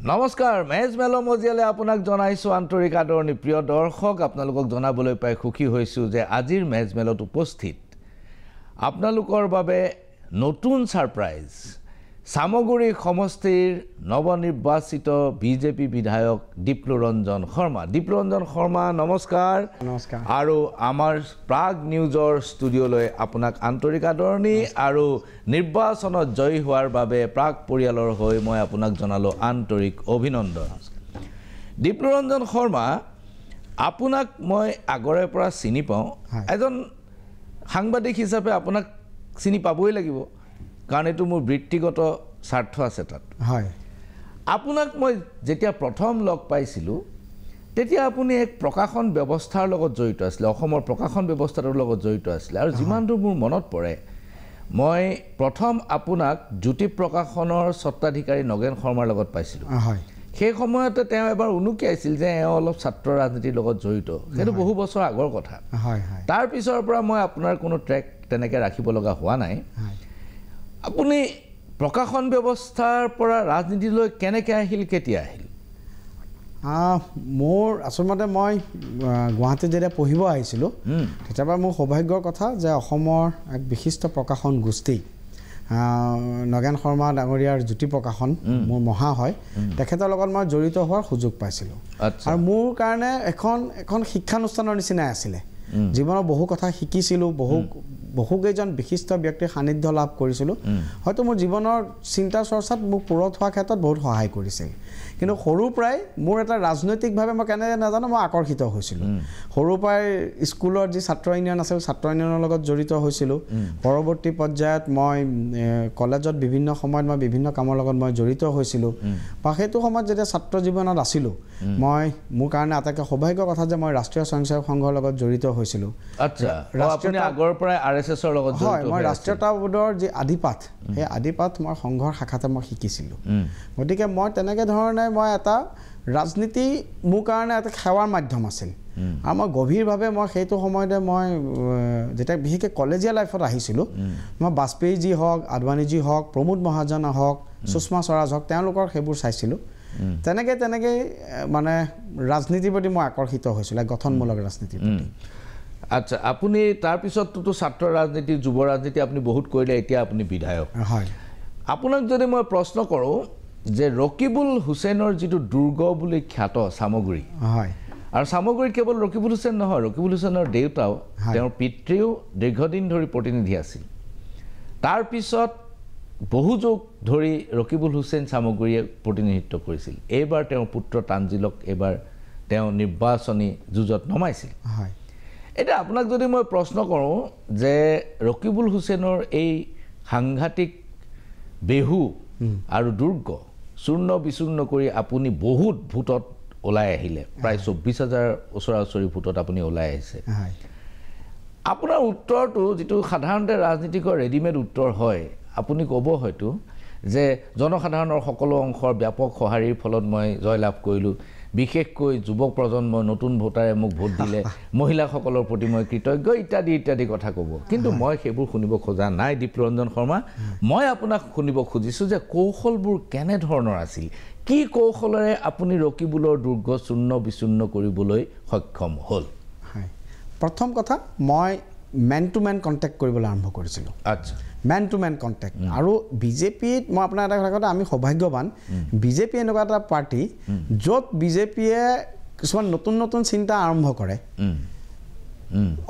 নমস্কাৰ মেজ মেলো মজিয়ালে আপোনাক জনাইছো আন্তৰিক আদৰণি প্ৰিয় দৰ্শক আপোনালোকক জনাবলৈ পাই খুকি হৈছো যে আজিৰ মেজ মেলত উপস্থিত আপোনালোকৰ বাবে নতুন সাৰপ্ৰাইজ সামগুৰি সমষ্টিৰ নৱনিৰ্বাচিত বিজেপি বিধায়ক দীপ্লৰঞ্জন শৰ্মা নমস্কাৰ নমস্কাৰ আৰু আমাৰ প্ৰাগ নিউজৰ ষ্টুডিঅলৈ আপোনাক আন্তৰিক আদৰণি আৰু নিৰ্বাচনত জয়ী হোৱাৰ বাবে প্ৰাগ পৰিয়ালৰ হৈ মই আপোনাক জনালো আন্তৰিক অভিনন্দন দীপ্লৰঞ্জন শৰ্মা আপোনাক মই আগৰে পৰা চিনি পাওঁ এজন সাংবাদিক হিচাপে আপোনাক চিনি পাবই লাগিব কাৰণ এটো মোৰ বৃত্তিগত স্বাৰ্থ আছে তাত হয় আপোনাক মই যেতিয়া প্ৰথম লগ পাইছিলো তেতিয়া আপুনি এক প্ৰকাশন ব্যৱস্থাৰ লগত জড়িত আছিল অসমৰ প্ৰকাশন ব্যৱস্থাৰ লগত জড়িত আছিল আৰু যিমানটো মোৰ মনত পৰে মই প্ৰথম আপোনাক জ্যোতি প্ৰকাশনৰ স্বত্বাধিকাৰী নগেন শৰ্মাৰ লগত পাইছিলো হয় সেই সময়তে তেওঁ এবাৰ উনুকি আছিল যে অলপ ছাত্ৰ ৰাজনীতিৰ লগত জড়িত সেইটো বহু বছৰ আগৰ কথা হয় হয় তাৰ পিছৰ পৰা মই আপোনাৰ কোনো ট্ৰেক তেনেকৈ ৰাখিব লগা হোৱা নাই আপুনি প্ৰকাশন ব্যৱস্থাৰ পৰা ৰাজনীতিলৈ কেনেকৈ আহিল কেতিয়া আহিল মোৰ আচলতে মই গুৱাহাটীত যেতিয়া পঢ়িব আহিছিলোঁ তেতিয়াবা মোৰ সৌভাগ্যৰ কথা যে অসমৰ এক বিশিষ্ট প্ৰকাশন গোষ্ঠী নগেন শৰ্মা ডাঙৰীয়াৰ জ্যোতি প্ৰকাশন মোৰ মহা হয় তেখেতৰ লগত মই জড়িত হোৱাৰ সুযোগ পাইছিলোঁ আৰু মোৰ কাৰণে এখন শিক্ষানুষ্ঠানৰ নিচিনাই আছিলে জীৱনৰ বহু কথা শিকিছিলোঁ বহুকেইজন বিশিষ্ট ব্যক্তিৰ সান্নিধ্য লাভ কৰিছিলোঁ হয়তো মোৰ জীৱনৰ চিন্তা চৰ্চাত মোক পুৰত হোৱাৰ ক্ষেত্ৰত বহুত সহায় কৰিছিল কিন্তু সৰুৰ পৰাই মোৰ এটা ৰাজনৈতিকভাৱে মই কেনেকৈ নাজানো মই আকৰ্ষিত হৈছিলোঁ সৰুৰ পৰাই স্কুলৰ যি ছাত্ৰ ইউনিয়ন আছিল ছাত্ৰ ইউনিয়নৰ লগত জড়িত হৈছিলোঁ পৰৱৰ্তী পৰ্যায়ত মই কলেজত বিভিন্ন সময়ত মই বিভিন্ন কামৰ লগত মই জড়িত হৈছিলোঁ বা সেইটো সময়ত যেতিয়া ছাত্ৰ জীৱনত আছিলোঁ মই মোৰ কাৰণে আটাইতকৈ সৌভাগ্যৰ কথা যে মই ৰাষ্ট্ৰীয় স্বয়ংসেৱক সংঘৰ লগত জড়িত হৈছিলোঁ আচ্ছা আপুনি আগৰ পৰাই আৰএছএছৰ লগত হয় মই ৰাষ্ট্ৰীয়তাবোধৰ যি আদিপাঠ সেই আদিপাঠ মই সংঘৰ শাখাতে মই শিকিছিলোঁ গতিকে মই তেনেকৈ ধৰণে মই এটা ৰাজনীতি মোৰ কাৰণে এটা সেৱাৰ মাধ্যম আছিল আৰু মই গভীৰভাৱে মই সেইটো সময়তে মই যেতিয়া বিশেষকৈ কলেজীয়া লাইফত আহিছিলোঁ মই বাজপেয়ীজী হওক আদৱানীজী হওক প্ৰমোদ মহাজন হওক সুষমা স্বৰাজ হওক তেওঁলোকৰ সেইবোৰ চাইছিলোঁ তেনেকৈ মানে ৰাজনীতিৰ প্ৰতি মই আকৰ্ষিত হৈছিলোঁ গঠনমূলক ৰাজনীতিৰ প্ৰতি আচ্ছা আপুনি তাৰ পিছততো ছাত্ৰ ৰাজনীতি যুৱ ৰাজনীতি আপুনি বহুত কৰিলে এতিয়া আপুনি বিধায়ক হয় আপোনাক যদি মই প্ৰশ্ন কৰোঁ যে ৰকিবুল হুছেইনৰ যিটো দুৰ্গ বুলি খ্যাত সামগুৰি হয় আৰু সামগুৰিত কেৱল ৰকিবুল হুছেইন নহয় ৰকিবুল হুছেইনৰ দেউতাও তেওঁৰ পিতৃও দীৰ্ঘদিন ধৰি প্ৰতিনিধি আছিল তাৰ পিছত বহু যুগ ধৰি ৰকিবুল হুছেইন সামগুৰিয়ে প্ৰতিনিধিত্ব কৰিছিল এইবাৰ তেওঁৰ পুত্ৰ তানজিলক এইবাৰ তেওঁ নিৰ্বাচনী যুঁজত নমাইছিল হয় এতিয়া আপোনাক যদি মই প্ৰশ্ন কৰোঁ যে ৰকিবুল হুছেইনৰ এই সাংঘাতিক বেহু আৰু দুৰ্গ চূৰ্ণ বিচূৰ্ণ কৰি আপুনি বহুত ভোটত ওলাই আহিলে প্ৰায় ২৪,০০০ ওচৰা-ওচৰি ভোটত আপুনি ওলাই আহিছে আপোনাৰ উত্তৰটো যিটো সাধাৰণতে ৰাজনীতিকৰ ৰেডিমেড উত্তৰ হয় আপুনি ক'ব হয়তো যে জনসাধাৰণৰ সকলো অংশৰ ব্যাপক সঁহাৰিৰ ফলত মই জয়লাভ কৰিলোঁ বিশেষকৈ যুৱক প্ৰজন্মৰ নতুন ভোটাৰে মোক ভোট দিলে মহিলাসকলৰ প্ৰতি মই কৃতজ্ঞ ইত্যাদি কথা ক'ব কিন্তু মই সেইবোৰ শুনিব খোজা নাই দীপ্লৰঞ্জন শৰ্মা মই আপোনাক শুনিব খুজিছোঁ যে কৌশলবোৰ কেনে ধৰণৰ আছিল কি কৌশলেৰে আপুনি ৰকিবুলৰ দুৰ্গ চূৰ্ণ বিচূৰ্ণ কৰিবলৈ সক্ষম হ'ল হয় প্ৰথম কথা মই মেন টু মেন কণ্টেক্ট কৰিবলৈ আৰম্ভ কৰিছিলোঁ আচ্ছা মেন টু মেন কণ্টেক্ট আৰু বিজেপিত মই আপোনাৰ এটা কথা কওঁ আমি সৌভাগ্যৱান বিজেপি এনেকুৱা এটা পাৰ্টি য'ত বিজেপিয়ে কিছুমান নতুন চিন্তা আৰম্ভ কৰে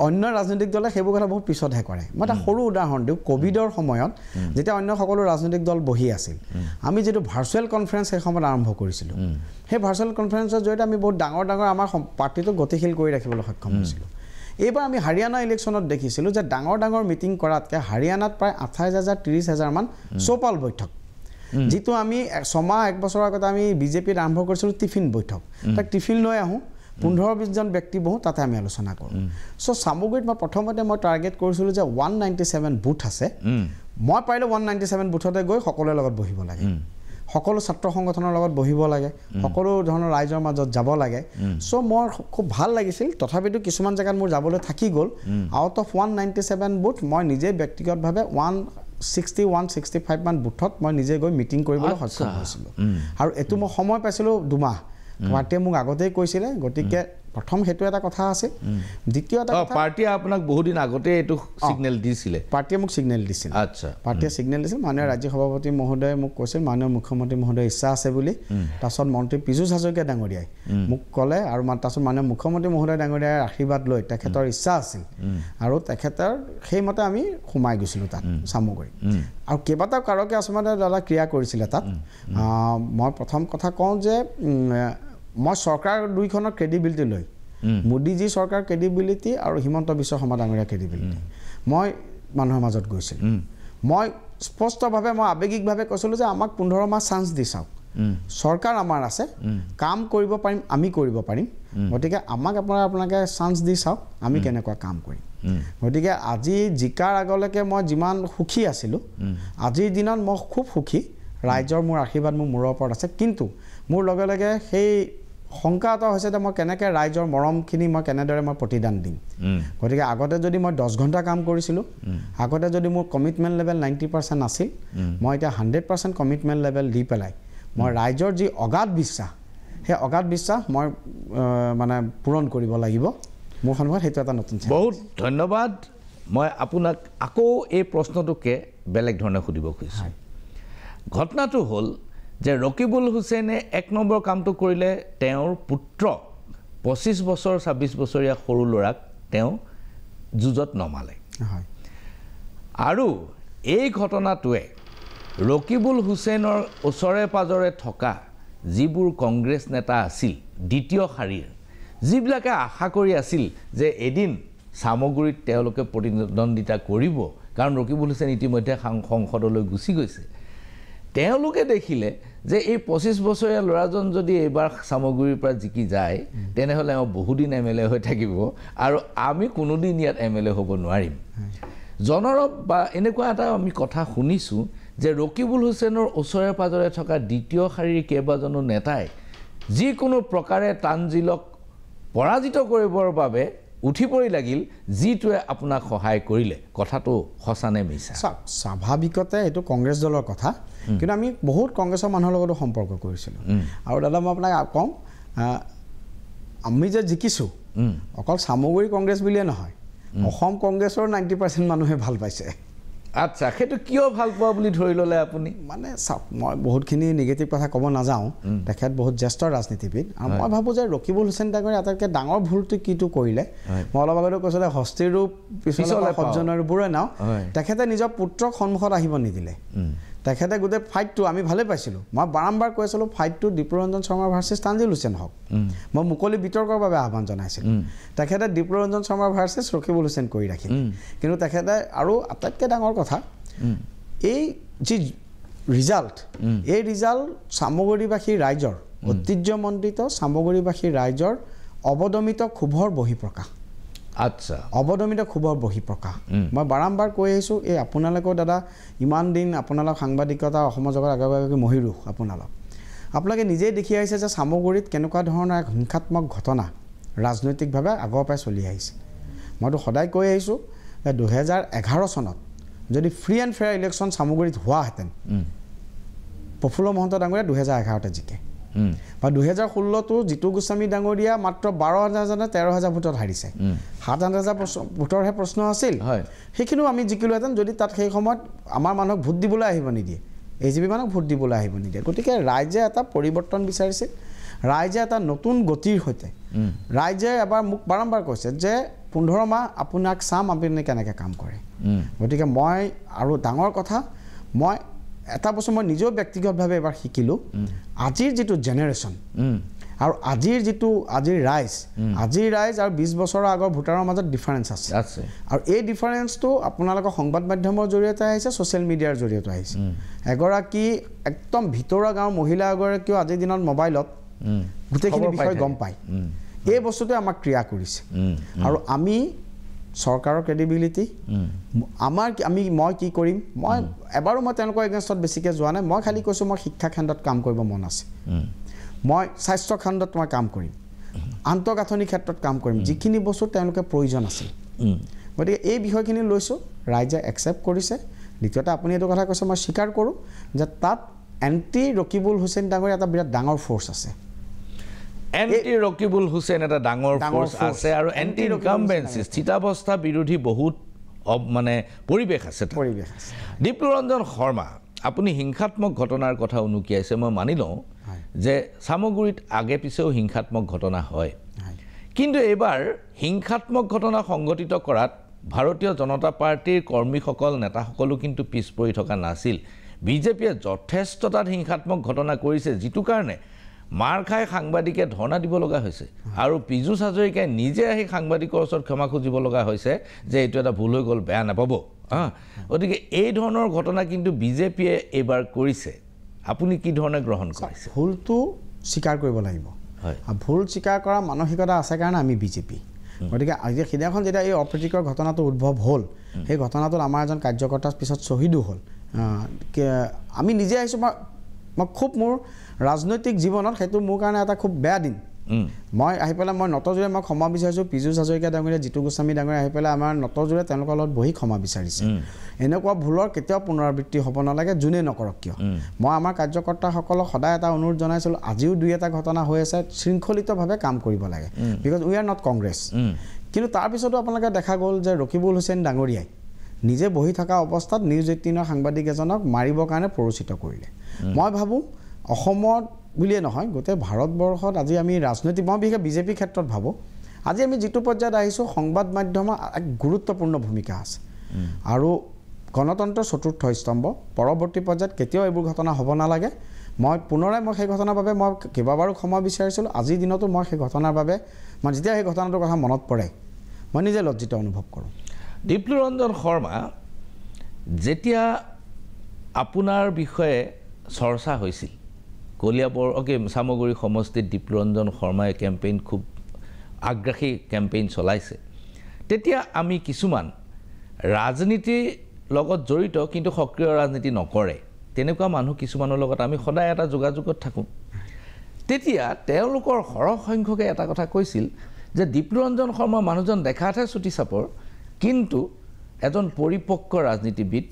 অন্য ৰাজনৈতিক দলে সেইবোৰ কথা বহুত পিছতহে কৰে মই এটা সৰু উদাহৰণ দিওঁ ক'ভিডৰ সময়ত যেতিয়া অন্য সকলো ৰাজনৈতিক দল বহি আছিল আমি যিটো ভাৰ্চুৱেল কনফাৰেন্স সেই সময়ত আৰম্ভ কৰিছিলোঁ সেই ভাৰ্চুৱেল কনফাৰেন্সৰ জৰিয়তে আমি বহুত ডাঙৰ আমাৰ পাৰ্টিটো গতিশীল কৰি ৰাখিবলৈ সক্ষম হৈছিলোঁ এইবাৰ আমি হাৰিয়ানা ইলেকশ্যনত দেখিছিলোঁ যে ডাঙৰ মিটিং কৰাতকৈ হাৰিয়ানাত প্ৰায় ২৮,০০০ ৩০,০০০ মান চৌপাল বৈঠক যিটো আমি ৬ মাহ ১ বছৰৰ আগতে আমি বিজেপিত আৰম্ভ কৰিছিলোঁ টিফিন বৈঠক তাক টিফিন লৈ আহোঁ ১৫-২০জন ব্যক্তি বহোঁ তাতে আমি আলোচনা কৰোঁ সামগুৰিত মই প্ৰথমতে মই টাৰ্গেট কৰিছিলোঁ যে 197 বুথ আছে মই পাৰিলে 197 বুথতে গৈ সকলোৰে লগত বহিব লাগে সকলো ছাত্ৰ সংগঠনৰ লগত বহিব লাগে সকলো ধৰণৰ ৰাইজৰ মাজত যাব লাগে সো মোৰ খুব ভাল লাগিছিল তথাপিতো কিছুমান জায়গাত মোৰ যাবলৈ থাকি গ'ল আউট অফ 197 বুথ মই নিজে ব্যক্তিগতভাৱে 61-65 মান বুথত মই নিজে গৈ মিটিং কৰিবলৈ সক্ষম হৈছিলোঁ আৰু এইটো মই সময় পাইছিলোঁ 2 মাহ পাৰ্টিয়ে মোক আগতেই কৈছিলে গতিকে প্ৰথম হেতু এটা কথা আছে দ্বিতীয় এটা কথা পাৰ্টিয়ে আপোনাক বহুত দিন আগতে এটো সিগনেল দিছিলে পাৰ্টিয়ে মোক সিগনেল দিছিল আচ্ছা পাৰ্টিয়ে সিগনেল দিছিল মাননীয় ৰাজ্য সভাপতি মহোদয়ে মোক কৈছিল মাননীয় মুখ্যমন্ত্ৰী মহোদয় ইচ্ছা আছে বুলি তাছত মন্ত্ৰী পীযুষ হাজৰিকা ডাঙৰীয়াই মোক ক'লে আৰু তাছত মাননীয় মুখ্যমন্ত্ৰী মহোদয় ডাঙৰীয়াৰ আশীৰ্বাদ লৈ তেখেতৰ ইচ্ছা আছিল আৰু তেখেতৰ সেইমতে আমি সোমাই গৈছিলোঁ তাত সামগ্ৰী আৰু কেইবাটাও কাৰকে আচলতে দাদা ক্ৰিয়া কৰিছিলে তাত মই প্ৰথম কথা কওঁ যে মই চৰকাৰ দুইখনৰ ক্ৰেডিবিলিটি লৈ মোদীজী চৰকাৰ ক্ৰেডিবিলিটি আৰু হিমন্ত বিশ্ব শৰ্মা ডাঙৰীয়া ক্ৰেডিবিলিটি মই মানুহৰ মাজত গৈছিলোঁ মই স্পষ্টভাৱে মই আৱেগিকভাৱে কৈছিলোঁ যে আমাক 15 মাহ চান্স দি চাওক চৰকাৰ আমাৰ আছে কাম কৰিব পাৰিম আমি কৰিব পাৰিম গতিকে আমাক আপোনালোকে চান্স দি চাওক আমি কেনেকুৱা কাম কৰিম গতিকে আজি জিকাৰ আগলৈকে মই যিমান সুখী আছিলোঁ আজিৰ দিনত মই খুব সুখী ৰাইজৰ মোৰ আশীৰ্বাদ মোৰ মূৰৰ ওপৰত আছে কিন্তু মোৰ লগে লগে সেই শংকা এটা হৈছে যে মই কেনেকৈ ৰাইজৰ মৰমখিনি মই কেনেদৰে মই প্ৰতিদান দিম গতিকে আগতে যদি মই 10 ঘণ্টা কাম কৰিছিলোঁ আগতে যদি মোৰ কমিটমেণ্ট লেভেল 90% আছিল মই এতিয়া 100% কমিটমেণ্ট লেভেল দি পেলাই মই ৰাইজৰ যি অগাধ বিশ্বাস সেই অগাধ বিশ্বাস মই মানে পূৰণ কৰিব লাগিব মোৰ সন্মুখত সেইটো এটা নতুন বহুত ধন্যবাদ মই আপোনাক আকৌ এই প্ৰশ্নটোকে বেলেগ ধৰণে সুধিব খুজিছোঁ ঘটনাটো হ'ল যে ৰকিবুল হুছেইনে 1 নম্বৰ কামটো কৰিলে তেওঁৰ পুত্ৰ 25 বছৰ 26 বছৰীয়া সৰু ল'ৰাক তেওঁ যুঁজত নমালে আৰু এই ঘটনাটোৱে ৰকিবুল হুছেইনৰ ওচৰে পাজৰে থকা যিবোৰ কংগ্ৰেছ নেতা আছিল দ্বিতীয় শাৰীৰ যিবিলাকে আশা কৰি আছিল যে এদিন সামগ্ৰীত তেওঁলোকে প্ৰতিদ্বন্দিতা কৰিব কাৰণ ৰকিবুল হুছেইন ইতিমধ্যে সংসদলৈ গুচি গৈছে তেওঁলোকে দেখিলে যে এই 25 বছৰীয়া ল'ৰাজন যদি এবাৰ সামগ্ৰীৰ পৰা জিকি যায় তেনেহলে বহুদিন এমএলএ হৈ থাকিব আৰু আমি কোনোদিন ইয়াত এমএলএ হ'ব নোৱাৰিম জনৰব বা এনেকুৱা এটা আমি কথা শুনিছোঁ যে ৰকিবুল হুছেইনৰ ওচৰে পাজৰে থকা দ্বিতীয় শাৰীৰ কেইবাজনো নেতাই যিকোনো প্ৰকাৰে তানজিলক পৰাজিত কৰিবৰ বাবে উঠি পৰি লাগিল যিটোৱে আপোনাক সহায় কৰিলে কথাটো সঁচানে মিছা স্বাভাৱিকতে এইটো কংগ্ৰেছ দলৰ কথা কিন্তু আমি বহুত কংগ্ৰেছৰ মানুহৰ লগতো সম্পৰ্ক কৰিছিলোঁ আৰু দাদা মই আপোনাক কওঁ আমি যে জিকিছোঁ অকল সামগ্ৰী কংগ্ৰেছ বুলিয়ে নহয় অসম কংগ্ৰেছৰ 90% মানুহে ভাল পাইছে আচ্ছা সেইটো কিয় ভাল পোৱা বুলি ধৰি ল'লে আপুনি মানে মই বহুতখিনি নিগেটিভ কথা ক'ব নাযাওঁ তেখেত বহুত জ্যেষ্ঠ ৰাজনীতিবিদ আৰু মই ভাবোঁ যে ৰকিবুল হুছেইন ডাঙৰীয়া আটাইতকৈ ডাঙৰ ভুলটো কিটো কৰিলে মই অলপ আগতে কৈছিলোঁ হস্তিৰো পিছলৈ সজ্জনৰ বুঢ়ে নাও তেখেতে নিজৰ পুত্ৰক সন্মুখত আহিব নিদিলে তেখেতে গোটেই ফাইটটো আমি ভালে পাইছিলোঁ মই বাৰম্বাৰ কৈ আছিলোঁ ফাইটটো দীপৰঞ্জন শৰ্মা ভাৰ্চেছ তানজিল হুছেইন হওক মই মুকলি বিতৰ্কৰ বাবে আহ্বান জনাইছিলোঁ তেখেতে দীপৰঞ্জন শৰ্মা ভাৰ্চেছ ৰকিবুল হুছেইন কৰি ৰাখিল কিন্তু তেখেতে আৰু আটাইতকৈ ডাঙৰ কথা এই যি ৰিজাল্ট এই ৰিজাল্ট সামগ্ৰীবাসী ৰাইজৰ ঐতিহ্যমণ্ডিত সামগ্ৰীবাসী ৰাইজৰ অৱদমিত ক্ষোভৰ বহিঃপ্ৰকাশ আচ্ছা অৱদমিত ক্ষোভৰ বহিঃপ্ৰকাশ মই বাৰম্বাৰ কৈ আহিছোঁ এই আপোনালোকৰ দাদা ইমান দিন আপোনালোক সাংবাদিকতা অসমৰ জগত আগে মহিৰুহ আপোনালোকে নিজেই দেখি আহিছে যে সামগ্ৰীত কেনেকুৱা ধৰণৰ এক হিংসাত্মক ঘটনা ৰাজনৈতিকভাৱে আগৰ পৰাই চলি আহিছে মইতো সদায় কৈ আহিছোঁ যে 2011 চনত যদি ফ্ৰী এণ্ড ফেয়াৰ ইলেকশ্যন সামগ্ৰীত হোৱাহেঁতেন প্ৰফুল্ল মহন্ত ডাঙৰীয়া 2011তে জিকে বা 2016টো জিতু গোস্বামী ডাঙৰীয়া মাত্ৰ 12,000 নে 13,000 ভোটত হাৰিছে 7,000 ভোটৰহে প্ৰশ্ন আছিল সেইখিনিও আমি জিকিলোহেঁতেন যদি তাত সেই সময়ত আমাৰ মানুহক ভোট দিবলৈ আহিব নিদিয়ে এজিপি মানুহক ভোট দিবলৈ আহিব নিদিয়ে গতিকে ৰাইজে এটা পৰিৱৰ্তন বিচাৰিছিল ৰাইজে এটা নতুন গতিৰ সৈতে ৰাইজে এবাৰ মোক বাৰম্বাৰ কৈছে যে 15 মাহ আপোনাক চাম আপুনি কেনেকৈ কাম কৰে গতিকে মই আৰু ডাঙৰ কথা মই এটা বস্তু মই নিজেও ব্যক্তিগতভাৱে এবাৰ শিকিলোঁ আজিৰ যিটো জেনেৰেশ্যন আৰু আজিৰ ৰাইজ আৰু 20 বছৰৰ আগৰ ভোটাৰৰ মাজত ডিফাৰেঞ্চ আছে আৰু এই ডিফাৰেঞ্চটো আপোনালোকৰ সংবাদ মাধ্যমৰ জৰিয়তে আহিছে ছ'চিয়েল মিডিয়াৰ জৰিয়তে আহিছে এগৰাকী একদম ভিতৰুৱা গাঁৱৰ মহিলা এগৰাকীও আজিৰ দিনত মোবাইলত গোটেইখিনি বিষয় গম পায় এই বস্তুটোৱে আমাক ক্ৰিয়া কৰিছে আৰু আমি চৰকাৰৰ ক্ৰেডিবিলিটি মই কি কৰিম মই এবাৰো মই তেওঁলোকৰ এগেইনষ্টত বেছিকৈ যোৱা নাই মই খালি কৈছোঁ মই শিক্ষা খণ্ডত কাম কৰিব মন আছে মই স্বাস্থ্য খণ্ডত মই কাম কৰিম আন্তঃগাঁথনি ক্ষেত্ৰত কাম কৰিম যিখিনি বস্তু তেওঁলোকে প্ৰয়োজন আছিল গতিকে এই বিষয়খিনি লৈছোঁ ৰাইজে একচেপ্ট কৰিছে দ্বিতীয়তে আপুনি এইটো কথা কৈছে মই স্বীকাৰ কৰোঁ যে তাত এণ্টি ৰকিবুল হুছেইন ডাঙৰীয়া এটা বিৰাট ডাঙৰ ফ'ৰ্চ আছে এণ্টি ৰকিবুল হুছেইন এটা ডাঙৰ ফ'ৰ্চ আছে আৰু এণ্টি ইনকামবেঞ্চি স্থিতাৱস্থা বিৰোধী বহুত মানে পৰিৱেশ আছে দীপ্লুৰঞ্জন শৰ্মা আপুনি হিংসাত্মক ঘটনাৰ কথা উনুকিয়াইছে মই মানি লওঁ যে চামগুৰিত আগে পিছেও হিংসাত্মক ঘটনা হয় কিন্তু এইবাৰ হিংসাত্মক ঘটনা সংঘটিত কৰাত ভাৰতীয় জনতা পাৰ্টিৰ কৰ্মীসকল নেতাসকলো কিন্তু পিছ পৰি থকা নাছিল বিজেপিয়ে যথেষ্ট তাত হিংসাত্মক ঘটনা কৰিছে যিটো কাৰণে মাৰ খাই সাংবাদিকে ধৰ্ণা দিব লগা হৈছে আৰু পীযুষ হাজৰিকাই নিজে আহি সাংবাদিকৰ ওচৰত ক্ষমা খুজিব লগা হৈছে যে এইটো এটা ভুল হৈ গ'ল বেয়া নাপাব গতিকে এই ধৰণৰ ঘটনা কিন্তু বিজেপিয়ে এইবাৰ কৰিছে আপুনি কি ধৰণে গ্ৰহণ কৰিছে ভুলটো স্বীকাৰ কৰিব লাগিব ভুল স্বীকাৰ কৰা মানসিকতা আছে কাৰণে আমি বিজেপি গতিকে আজি সিদিনাখন যেতিয়া এই অপ্ৰীতিকৰ ঘটনাটো উদ্ভৱ হ'ল সেই ঘটনাটোত আমাৰ এজন কাৰ্যকৰ্তাৰ পিছত শ্বহীদো হ'ল আমি নিজে আহিছোঁ মই খুব মোৰ ৰাজনৈতিক জীৱনত সেইটো মোৰ কাৰণে এটা খুব বেয়া দিন মই আহি পেলাই মই নতজোৰে মই ক্ষমা বিচাৰিছোঁ পীযুষ হাজৰিকা ডাঙৰীয়া জিতু গোস্বামী ডাঙৰীয়া আহি পেলাই আমাৰ নতজোৰে তেওঁলোকৰ লগত বহি ক্ষমা বিচাৰিছে এনেকুৱা ভুলৰ কেতিয়াও পুনৰাবৃত্তি হ'ব নালাগে যোনে নকৰক কিয় মই আমাৰ কাৰ্যকৰ্তাসকলক সদায় এটা অনুৰোধ জনাইছিলোঁ আজিও দুই এটা ঘটনা হৈ আছে শৃংখলিতভাৱে কাম কৰিব লাগে because we are not Congress কিন্তু তাৰপিছতো আপোনালোকে দেখা গ'ল যে ৰকিবুল হুছেইন ডাঙৰীয়াই নিজে বহি থকা অৱস্থাত নিউজ 18ৰ সাংবাদিক এজনক মাৰিবৰ কাৰণে প্ৰৰোচিত কৰিলে মই ভাবোঁ অসমত বুলিয়ে নহয় গোটেই ভাৰতবৰ্ষত আজি আমি ৰাজনৈতিক মই বিশেষ বিজেপিৰ ক্ষেত্ৰত ভাবোঁ আজি আমি যিটো পৰ্যায়ত আহিছোঁ সংবাদ মাধ্যমৰ এক গুৰুত্বপূৰ্ণ ভূমিকা আছে আৰু গণতন্ত্ৰৰ চতুৰ্থ স্তম্ভ পৰৱৰ্তী পৰ্যায়ত কেতিয়াও এইবোৰ ঘটনা হ'ব নালাগে মই পুনৰাই মই সেই ঘটনাৰ বাবে মই কেইবাবাৰো ক্ষমা বিচাৰিছিলোঁ আজিৰ দিনতো মই সেই ঘটনাৰ বাবে মই যেতিয়া সেই ঘটনাটোৰ কথা মনত পৰে মই নিজে লজ্জিত অনুভৱ কৰোঁ দীপ্লুৰঞ্জন শৰ্মা যেতিয়া আপোনাৰ বিষয়ে চৰ্চা হৈছিল কলিয়াবৰ চামগুৰি সমষ্টিত দীপ্লুৰঞ্জন শৰ্মাই কেম্পেইন খুব আগ্ৰাসী কেম্পেইন চলাইছে তেতিয়া আমি কিছুমান ৰাজনীতিৰ লগত জড়িত কিন্তু সক্ৰিয় ৰাজনীতি নকৰে তেনেকুৱা মানুহ কিছুমানৰ লগত আমি সদায় এটা যোগাযোগত থাকোঁ তেতিয়া তেওঁলোকৰ সৰহ সংখ্যকে এটা কথা কৈছিল যে দীপ্লুৰঞ্জন শৰ্মা মানুহজন দেখাতহে চুটি চাপৰ কিন্তু এজন পৰিপক্ক ৰাজনীতিবিদ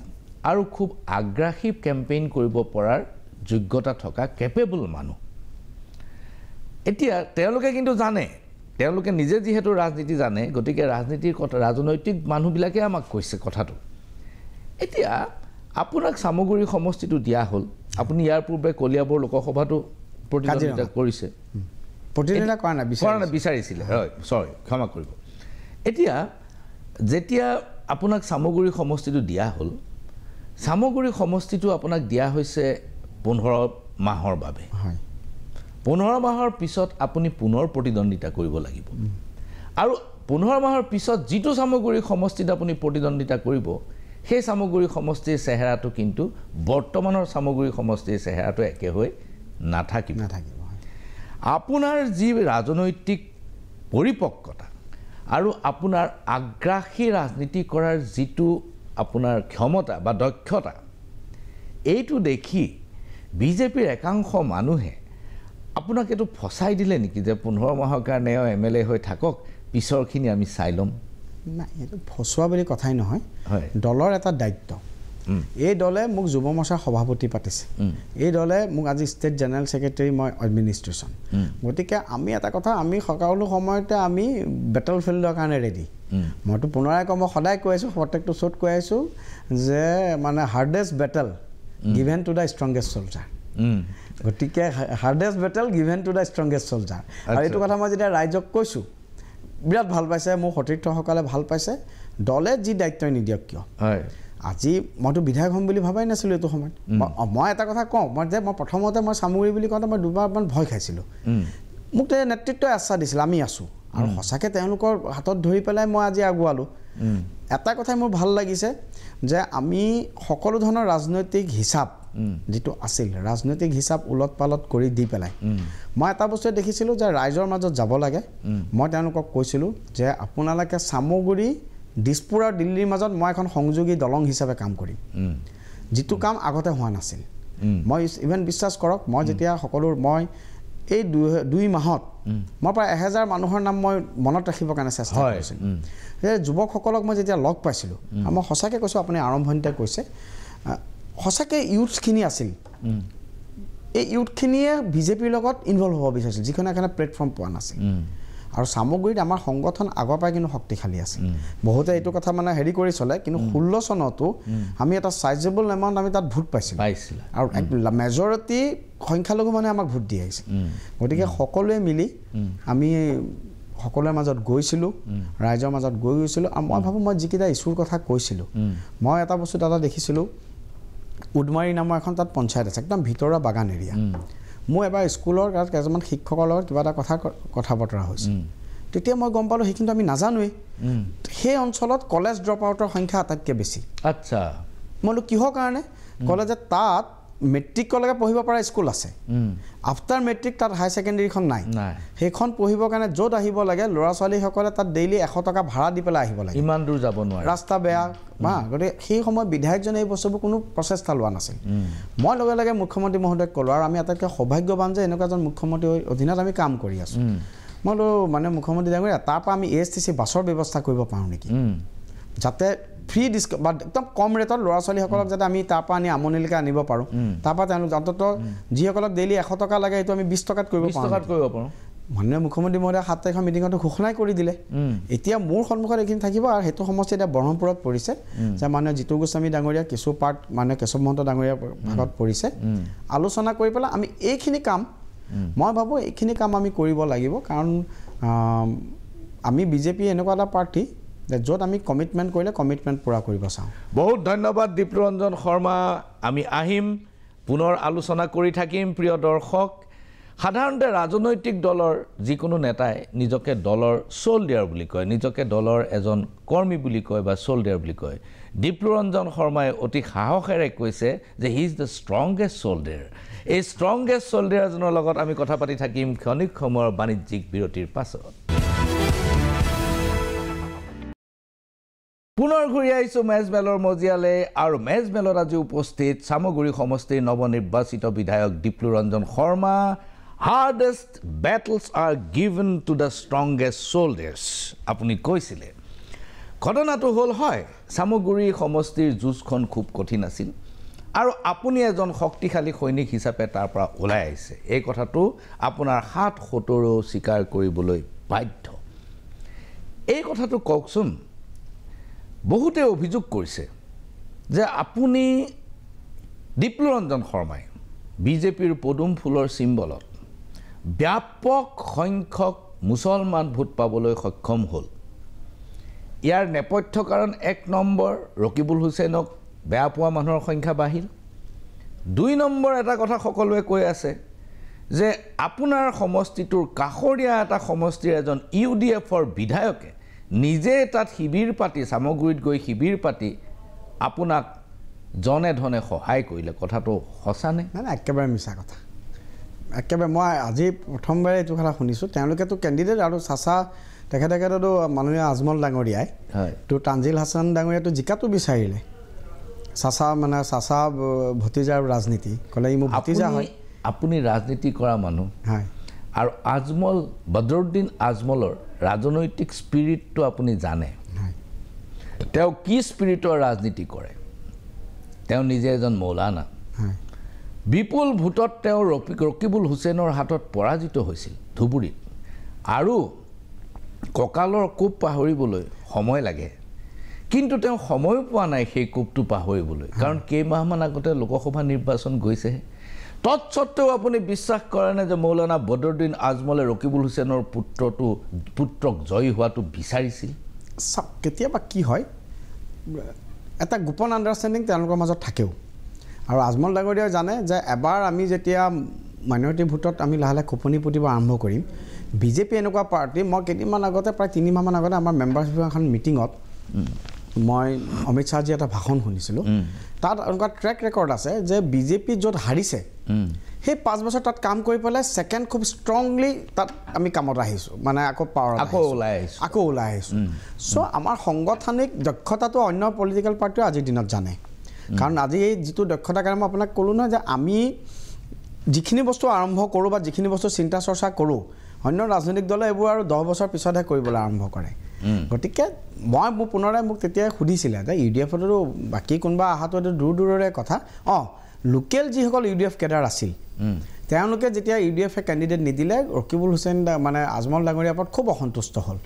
আৰু খুব আগ্ৰাসী কেম্পেইন কৰিব পৰাৰ যোগ্যতা থকা কেপেবল মানুহ এতিয়া তেওঁলোকে কিন্তু জানে তেওঁলোকে নিজে যিহেতু ৰাজনীতি জানে গতিকে ৰাজনীতিৰ কথা ৰাজনৈতিক মানুহবিলাকে আমাক কৈছে কথাটো এতিয়া আপোনাক চামগুৰি সমষ্টিটো দিয়া হ'ল আপুনি ইয়াৰ পূৰ্বে কলিয়াবৰ লোকসভাটো প্ৰতিদ্বন্দ্বিতা কৰিছে প্ৰতিদ্বন্দ্বিতা কৰা নাই বিচাৰিছিলে হয় চৰি ক্ষমা কৰিব এতিয়া যেতিয়া আপোনাক চামগুৰি সমষ্টিটো দিয়া হ'ল চামগুৰি সমষ্টিটো আপোনাক দিয়া হৈছে 15 মাহৰ বাবে 15 মাহৰ পিছত আপুনি পুনৰ প্ৰতিদ্বন্দ্বিতা কৰিব লাগিব আৰু 15 মাহৰ পিছত যিটো চামগুৰি সমষ্টিত আপুনি প্ৰতিদ্বন্দ্বিতা কৰিব সেই চামগুৰি সমষ্টিৰ চেহেৰাটো কিন্তু বৰ্তমানৰ চামগুৰি সমষ্টিৰ চেহেৰাটো একে হৈ নাথাকিব আপোনাৰ যি ৰাজনৈতিক পৰিপক্কতা আৰু আপোনাৰ আগ্ৰাসী ৰাজনীতি কৰাৰ যিটো আপোনাৰ ক্ষমতা বা দক্ষতা এইটো দেখি বিজেপিৰ একাংশ মানুহে আপোনাক এইটো ফচাই দিলে নেকি যে 15 মাহৰ কাৰণে এমএলএ হৈ থাকক পিছৰখিনি আমি চাই ল'ম নাই এইটো ফচোৱা বুলি কথাই নহয় দলৰ এটা দায়িত্ব এই দলে মোক যুৱ মৰ্চাৰ সভাপতি পাতিছে এই দলে মোক আজি ষ্টেট জেনেৰেল ছেক্ৰেটাৰী মই এডমিনিষ্ট্ৰেশ্যন গতিকে আমি এটা কথা আমি সকলো সময়তে আমি বেটল ফিল্ডৰ কাৰণে ৰেডি মইতো পুনৰাই কওঁ মই সদায় কৈ আছোঁ প্ৰত্যেকটো শ্ব'ত কৈ আছোঁ যে মানে hardest battle given to the strongest soldier গতিকে hardest battle given to the strongest soldier আৰু এইটো কথা মই যেতিয়া ৰাইজক কৈছোঁ বিৰাট ভাল পাইছে মোৰ সতীৰ্থসকলে ভাল পাইছে দলে যি দায়িত্বই নিদিয়ক কিয় আজি মইতো বিধায়ক হ'ম বুলি ভাবাই নাছিলোঁ এইটো সময়ত মই এটা কথা কওঁ মই প্ৰথমতে মই চামগুৰি বুলি কওঁতে মই দুবাৰমান ভয় খাইছিলোঁ মোক তে নেতৃত্বই আশ্বাস দিছিল আমি আছোঁ আৰু সঁচাকৈ তেওঁলোকৰ হাতত ধৰি পেলাই মই আজি আগুৱালোঁ এটা কথাই মোৰ ভাল লাগিছে যে আমি সকলো ধৰণৰ ৰাজনৈতিক হিচাপ যিটো আছিল ৰাজনৈতিক হিচাপ উলট পালট কৰি দি পেলাই মই এটা বস্তুৱে দেখিছিলোঁ যে ৰাইজৰ মাজত যাব লাগে মই তেওঁলোকক কৈছিলোঁ যে আপোনালোকে চামগুৰি দিছপুৰ আৰু দিল্লীৰ মাজত মই এখন সংযোগী দলং হিচাপে কাম কৰিম যিটো কাম আগতে হোৱা নাছিল মই ইভেন বিশ্বাস কৰক মই যেতিয়া সকলো মই এই 2 মাহত মই প্ৰায় 1000 মানুহৰ নাম মই মনত ৰাখিবৰ কাৰণে চেষ্টা কৰিছিলোঁ যে যুৱকসকলক মই যেতিয়া লগ পাইছিলোঁ আৰু মই সঁচাকৈ কৈছোঁ আপুনি আৰম্ভণিতে কৈছে সঁচাকৈ ইউথখিনি আছিল এই ইউথখিনিয়ে বিজেপিৰ লগত ইনভলভ হ'ব বিচাৰিছিল যিখন এখানে প্লেটফৰ্ম পোৱা নাছিল আৰু সামগ্ৰীত আমাৰ সংগঠন আগৰ পৰাই কিন্তু শক্তিশালী আছিল বহুতে এইটো কথা মানে হেৰি কৰি চলে কিন্তু 16 চনতো আমি এটা সাইজেবল এমাউণ্ট আমি তাত ভোট পাইছিল আৰু মেজৰিটি সংখ্যালঘু মানে আমাক ভোট দি আহিছিল গতিকে সকলোৱে মিলি আমি সকলোৰে মাজত গৈছিলোঁ ৰাইজৰ মাজত গৈছিলোঁ আৰু মই ভাবোঁ মই যিকেইটা ইছ্যুৰ কথা কৈছিলোঁ মই এটা বস্তু তাত দেখিছিলোঁ উদমাৰী নামৰ এখন তাত পঞ্চায়ত আছে একদম ভিতৰুৱা বাগান এৰিয়া মই এবাৰ স্কুলৰ তাত কেইজনমান শিক্ষকৰ লগত কিবা এটা কথা বতৰা হৈছিল তেতিয়া মই গম পালোঁ সেইখিনি আমি নাজানোৱেই সেই অঞ্চলত কলেজ ড্ৰপ আউটৰ সংখ্যা আটাইতকৈ বেছি আচ্ছা মই বোলো কিহৰ কাৰণে ক'লে যে তাত মেট্ৰিকলৈকে পঢ়িব পৰা স্কুল আছে আফটাৰ মেট্ৰিক তাত হাই ছেকেণ্ডেৰীখন নাই সেইখন পঢ়িবৰ কাৰণে য'ত আহিব লাগে ল'ৰা ছোৱালীসকলে তাত ডেইলি 100 টকা ভাড়া দি পেলাই আহিব লাগে ইমান দূৰ যাব নোৱাৰে ৰাস্তা বেয়া গতিকে সেই সময়ত বিধায়কজনে এই বস্তুবোৰ কোনো প্ৰচেষ্টা লোৱা নাছিল মই লগে লগে মুখ্যমন্ত্ৰী মহোদয়ক ক'লোঁ আৰু আমি আটাইতকৈ সৌভাগ্যৱান যে এনেকুৱা এজন মুখ্যমন্ত্ৰীৰ অধীনত আমি কাম কৰি আছোঁ মই বোলো মানে মুখ্যমন্ত্ৰী ডাঙৰীয়া তাৰপৰা আমি ASTC বাছৰ ব্যৱস্থা কৰিব পাৰোঁ নেকি যাতে ফ্ৰী বা একদম কম ৰেটত ল'ৰা ছোৱালীসকলক যাতে আমি তাৰপৰা আনি আমনিলৈকে আনিব পাৰোঁ তাৰপৰা তেওঁলোক অন্ততঃ যিসকলক ডেইলি 100 টকা লাগে এইটো আমি 20 টকাত কৰিব পাৰোঁ মাননীয় মুখ্যমন্ত্ৰী মহোদয়ে 7 তাৰিখৰ মিটিঙতো ঘোষণাই কৰি দিলে এতিয়া মোৰ সন্মুখত এইখিনি থাকিব আৰু সেইটো সমষ্টি এতিয়া ব্ৰহ্মপুৰত পৰিছে যে মাননীয় জিতু গোস্বামী ডাঙৰীয়া কিছু পাৰ্ট মানে কেশৱ মহন্ত ডাঙৰীয়াৰ ভাগত পৰিছে আলোচনা কৰি পেলাই আমি এইখিনি কাম মই ভাবোঁ এইখিনি কাম আমি কৰিব লাগিব কাৰণ আমি বিজেপি এনেকুৱা এটা পাৰ্টি য'ত আমি কমিটমেণ্ট কৰিলে কমিটমেণ্ট পূৰা কৰিব চাওঁ বহুত ধন্যবাদ দীপ্তিৰঞ্জন শৰ্মা আমি আহিম পুনৰ আলোচনা কৰি থাকিম প্ৰিয় দৰ্শক সাধাৰণতে ৰাজনৈতিক দলৰ যিকোনো নেতাই নিজকে দলৰ চোল্ডিয়াৰ বুলি কয় নিজকে দলৰ এজন কৰ্মী বুলি কয় বা চোল্ডিয়াৰ বুলি কয় দীপ্তিৰঞ্জন শৰ্মাই অতি সাহসেৰে কৈছে যে হি ইজ দ্য ষ্ট্ৰংগেষ্ট চোল্ডিয়াৰ এই ষ্ট্ৰংগেষ্ট চোল্ডিয়াৰজনৰ লগত আমি কথা পাতি থাকিম ক্ষণিক সময়ৰ বাণিজ্যিক বিৰতিৰ পাছত পুনৰ ঘূৰি আহিছোঁ মেজমেলৰ মজিয়ালৈ আৰু মেজমেলত আজি উপস্থিত চামগুৰি সমষ্টিৰ নৱনিৰ্বাচিত বিধায়ক Diptiranjan Sharma hardest battles are given to the strongest soldiers আপুনি কৈছিলে ঘটনাটো হ'ল হয় চামগুৰি সমষ্টিৰ যুঁজখন খুব কঠিন আছিল আৰু আপুনি এজন শক্তিশালী সৈনিক হিচাপে তাৰ পৰা ওলাই আহিছে এই কথাটো আপোনাৰ হাত সতৰো স্বীকাৰ কৰিবলৈ বাধ্য এই কথাটো কওকচোন বহুতে অভিযোগ কৰিছে যে আপুনি দীপ্তিৰঞ্জন শৰ্মাই বিজেপিৰ পদুম ফুলৰ চিম্বলত ব্যাপক সংখ্যক মুছলমান ভোট পাবলৈ সক্ষম হ'ল ইয়াৰ নেপথ্য কাৰণ 1 নম্বৰ ৰকিবুল হুছেইনক বেয়া পোৱা মানুহৰ সংখ্যা বাঢ়িল 2 নম্বৰ এটা কথা সকলোৱে কৈ আছে যে আপোনাৰ সমষ্টিটোৰ কাষৰীয়া এটা সমষ্টিৰ এজন UDFৰ বিধায়কে নিজে তাত শিবিৰ পাতি সামগ্ৰীত গৈ শিবিৰ পাতি আপোনাক জনে ধনে সহায় কৰিলে কথাটো সঁচা নে না একেবাৰে মিছা কথা একেবাৰে মই আজি প্ৰথমবাৰ এইটো কথা শুনিছোঁ তেওঁলোকেতো কেণ্ডিডেট আৰু চাচা তেখেতেতো মাননীয় আজমল ডাঙৰীয়াই তো তানজিল হাছান ডাঙৰীয়াটো জিকাটো বিচাৰিলে চাচা মানে চাচা ভতিজাৰ ৰাজনীতি ক'লে ই মোৰ ভতিজা হয় আপুনি ৰাজনীতি কৰা মানুহ হয় আৰু আজমল বদৰুদ্দিন আজমলৰ ৰাজনৈতিক স্পিৰিটটো আপুনি জানে তেওঁ কি স্পিৰিটৰ ৰাজনীতি কৰে তেওঁ নিজে এজন মৌলানা বিপুল ভোটত তেওঁ ৰকিবুল হুছেইনৰ হাতত পৰাজিত হৈছিল ধুবুৰীত আৰু কঁকালৰ কোপ পাহৰিবলৈ সময় লাগে কিন্তু তেওঁ সময় পোৱা নাই সেই কোপটো পাহৰিবলৈ কাৰণ কেইমাহমান আগতে লোকসভা নিৰ্বাচন গৈছেহে তৎসত্ত্বেও আপুনি বিশ্বাস কৰেনে যে মৌলানা বদৰুদ্দিন আজমলে ৰকিবুল হুছেইনৰ পুত্ৰক জয়ী হোৱাটো বিচাৰিছিল কেতিয়াবা কি হয় এটা গোপন আণ্ডাৰষ্টেণ্ডিং তেওঁলোকৰ মাজত থাকেও আৰু আজমল ডাঙৰীয়াই জানে যে এবাৰ আমি যেতিয়া মাইনৰিটি ভোটত আমি লাহে লাহে খোপনি পুতিব আৰম্ভ কৰিম বিজেপি এনেকুৱা পাৰ্টি মই কেইদিনমান আগতে প্ৰায় 3 মাহমান আগতে আমাৰ মেম্বাৰশ্বিপৰ এখন মিটিঙত মই অমিত শ্বাহজী এটা ভাষণ শুনিছিলোঁ তাত এনেকুৱা ট্ৰেক ৰেকৰ্ড আছে যে বিজেপি য'ত হাৰিছে সেই 5 বছৰ তাত কাম কৰি পেলাই ছেকেণ্ড খুব ষ্ট্ৰংলি তাত আমি কামত আহিছোঁ মানে আকৌ পাৱাৰ আকৌ ওলাই আহিছোঁ চ' আমাৰ সাংগঠনিক দক্ষতাটো অন্য পলিটিকেল পাৰ্টিও আজিৰ দিনত জানে কাৰণ আজি এই যিটো দক্ষতাৰ কাৰণে মই আপোনাক ক'লোঁ নহয় যে আমি যিখিনি বস্তু আৰম্ভ কৰোঁ বা যিখিনি বস্তু চিন্তা চৰ্চা কৰোঁ অন্য ৰাজনৈতিক দলে এইবোৰ আৰু 10 বছৰ পিছতহে কৰিবলৈ আৰম্ভ কৰে গতিকে মই মোৰ পুনৰাই মোক তেতিয়া সুধিছিলে যে UDF-ৰো বাকী কোনোবা আহাটো দূৰ দূৰৰে কথা লোকেল যিসকল UDF কেডাৰ আছিল তেওঁলোকে যেতিয়া UDF-এ কেণ্ডিডেট নিদিলে ৰকিবুল হুছেইন মানে আজমল ডাঙৰীয়াৰ ওপৰত খুব অসন্তুষ্ট হ'ল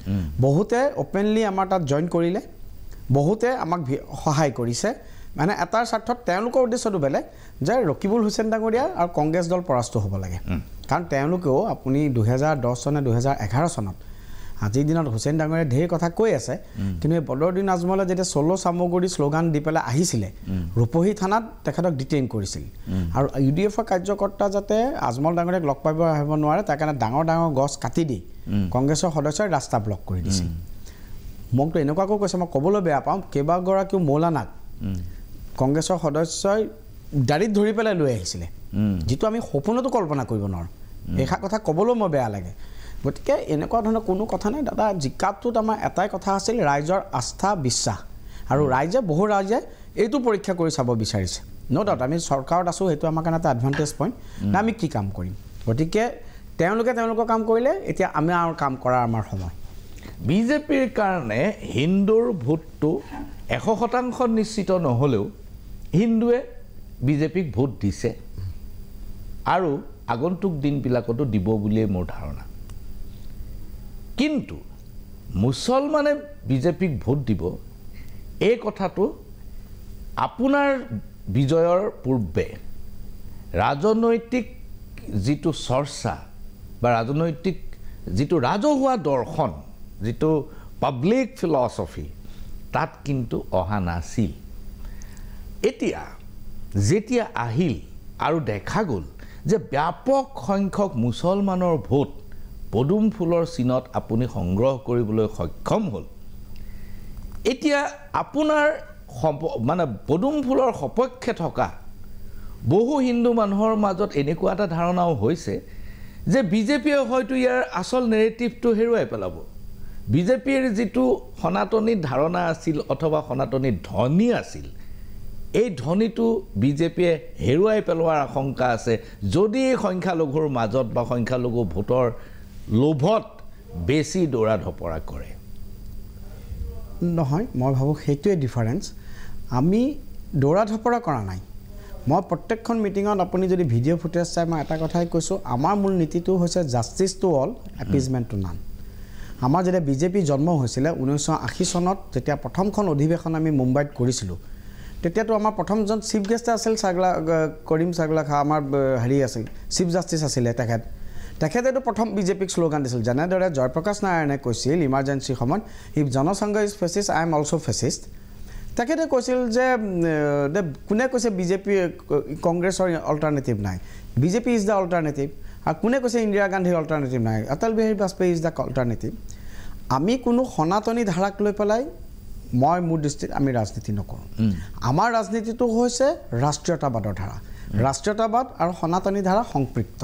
বহুতে অপেনলি আমাৰ তাত জইন কৰিলে বহুতে আমাক সহায় কৰিছে মানে এটাৰ স্বাৰ্থত তেওঁলোকৰ উদ্দেশ্যটো বেলেগ যে ৰকিবুল হুছেইন ডাঙৰীয়া আৰু কংগ্ৰেছ দল পৰাস্ত হ'ব লাগে কাৰণ তেওঁলোকেও আপুনি 2010 চনে 2011 চনত আজিৰ দিনত হুছেইন ডাঙৰীয়াই ঢেৰ কথা কৈ আছে কিন্তু এই বদৰুদ্দিন আজমলে যেতিয়া চলো চামগুৰি শ্লোগান দি পেলাই আহিছিলে ৰূপহী থানাত তেখেতক ডিটেইন কৰিছিল আৰু UDF-ৰ কাৰ্যকৰ্তা যাতে আজমল ডাঙৰীয়াক লগ পাব আহিব নোৱাৰে তাৰ কাৰণে ডাঙৰ ডাঙৰ গছ কাটি দি কংগ্ৰেছৰ সদস্যই ৰাস্তা ব্লক কৰি দিছিল মোকতো এনেকুৱাকৈ কৈছে মই ক'বলৈ বেয়া পাওঁ কেইবাগৰাকীও মৌলানাক কংগ্ৰেছৰ সদস্যই দাড়িত ধৰি পেলাই লৈ আহিছিলে যিটো আমি সপোনতো কল্পনা কৰিব নোৱাৰোঁ এইষাৰ কথা ক'বলৈ মই বেয়া লাগে গতিকে এনেকুৱা ধৰণৰ কোনো কথা নাই দাদা জিকাটোত আমাৰ এটাই কথা আছিল ৰাইজৰ আস্থা বিশ্বাস আৰু বহু ৰাইজে এইটো পৰীক্ষা কৰি চাব বিচাৰিছে নো ডাউট আমি চৰকাৰত আছোঁ সেইটো আমাৰ কাৰণে এটা এডভান্টেজ পইণ্ট না আমি কি কাম কৰিম গতিকে তেওঁলোকৰ কাম কৰিলে এতিয়া আমি আৰু কাম কৰাৰ আমাৰ সময় বিজেপিৰ কাৰণে হিন্দুৰ ভোটটো 100% নিশ্চিত নহ'লেও হিন্দুৱে বিজেপিক ভোট দিছে আৰু আগন্তুক দিনবিলাকতো দিব বুলিয়ে মোৰ ধাৰণা কিন্তু মুছলমানে বিজেপিক ভোট দিব এই কথাটো আপোনাৰ বিজয়ৰ পূৰ্বে ৰাজনৈতিক যিটো চৰ্চা বা ৰাজনৈতিক যিটো ৰাজহুৱা দৰ্শন যিটো পাব্লিক ফিলচফি তাত কিন্তু অহা নাছিল এতিয়া যেতিয়া আহিল আৰু দেখা গ'ল যে ব্যাপক সংখ্যক মুছলমানৰ ভোট পদুম ফুলৰ চিনত আপুনি সংগ্ৰহ কৰিবলৈ সক্ষম হ'ল এতিয়া আপোনাৰ মানে পদুম ফুলৰ সপক্ষে থকা বহু হিন্দু মানুহৰ মাজত এনেকুৱা এটা ধাৰণাও হৈছে যে বিজেপিয়ে হয়তো ইয়াৰ আচল নেৰেটিভটো হেৰুৱাই পেলাব বিজেপিৰ যিটো সনাতনী ধাৰণা আছিল অথবা সনাতনী ধ্বনি আছিল এই ধ্বনিটো বিজেপিয়ে হেৰুৱাই পেলোৱাৰ আশংকা আছে যদি সংখ্যালঘুৰ মাজত বা সংখ্যালঘু ভোটৰ লোভত বেছি দৌৰা ধপৰা কৰে নহয় মই ভাবোঁ সেইটোৱে ডিফাৰেঞ্চ আমি দৌৰা ধপৰা কৰা নাই মই প্ৰত্যেকখন মিটিঙত আপুনি যদি ভিডিঅ' ফুটেজ চাই মই এটা কথাই কৈছোঁ আমাৰ মূল নীতিটো হৈছে justice to all appeasement to none আমাৰ যেতিয়া বিজেপি জন্ম হৈছিলে 1980 চনত যেতিয়া প্ৰথমখন অধিৱেশন আমি মুম্বাইত কৰিছিলোঁ তেতিয়াতো আমাৰ প্ৰথমজন চিফ গেষ্ট আছিল কৰিম ছাগলা খা আমাৰ হেৰি আছিল চিফ জাষ্টিছ আছিলে তেখেতেতো প্ৰথম বিজেপিক শ্লোগান দিছিল যেনেদৰে জয়প্ৰকাশ নাৰায়ণে কৈছিল ইমাৰ্জেঞ্চি সময়ত if Jana Sangh is fascist I am also' fascist তেখেতে কৈছিল যে কোনে কৈছে বিজেপি কংগ্ৰেছৰ অল্টাৰনেটিভ নাই বিজেপি ইজ দ্য অল্টাৰনেটিভ আৰু কোনে কৈছে ইন্দিৰা গান্ধীৰ অল্টাৰনেটিভ নাই Atal Bihari Vajpayee is the alternative আমি কোনো সনাতনী ধাৰাক লৈ পেলাই মই মোৰ দৃষ্টিত আমি ৰাজনীতি নকৰোঁ আমাৰ ৰাজনীতিটো হৈছে ৰাষ্ট্ৰীয়তাবাদৰ ধাৰা ৰাষ্ট্ৰীয়তাবাদ আৰু সনাতনী ধাৰা সংপৃক্ত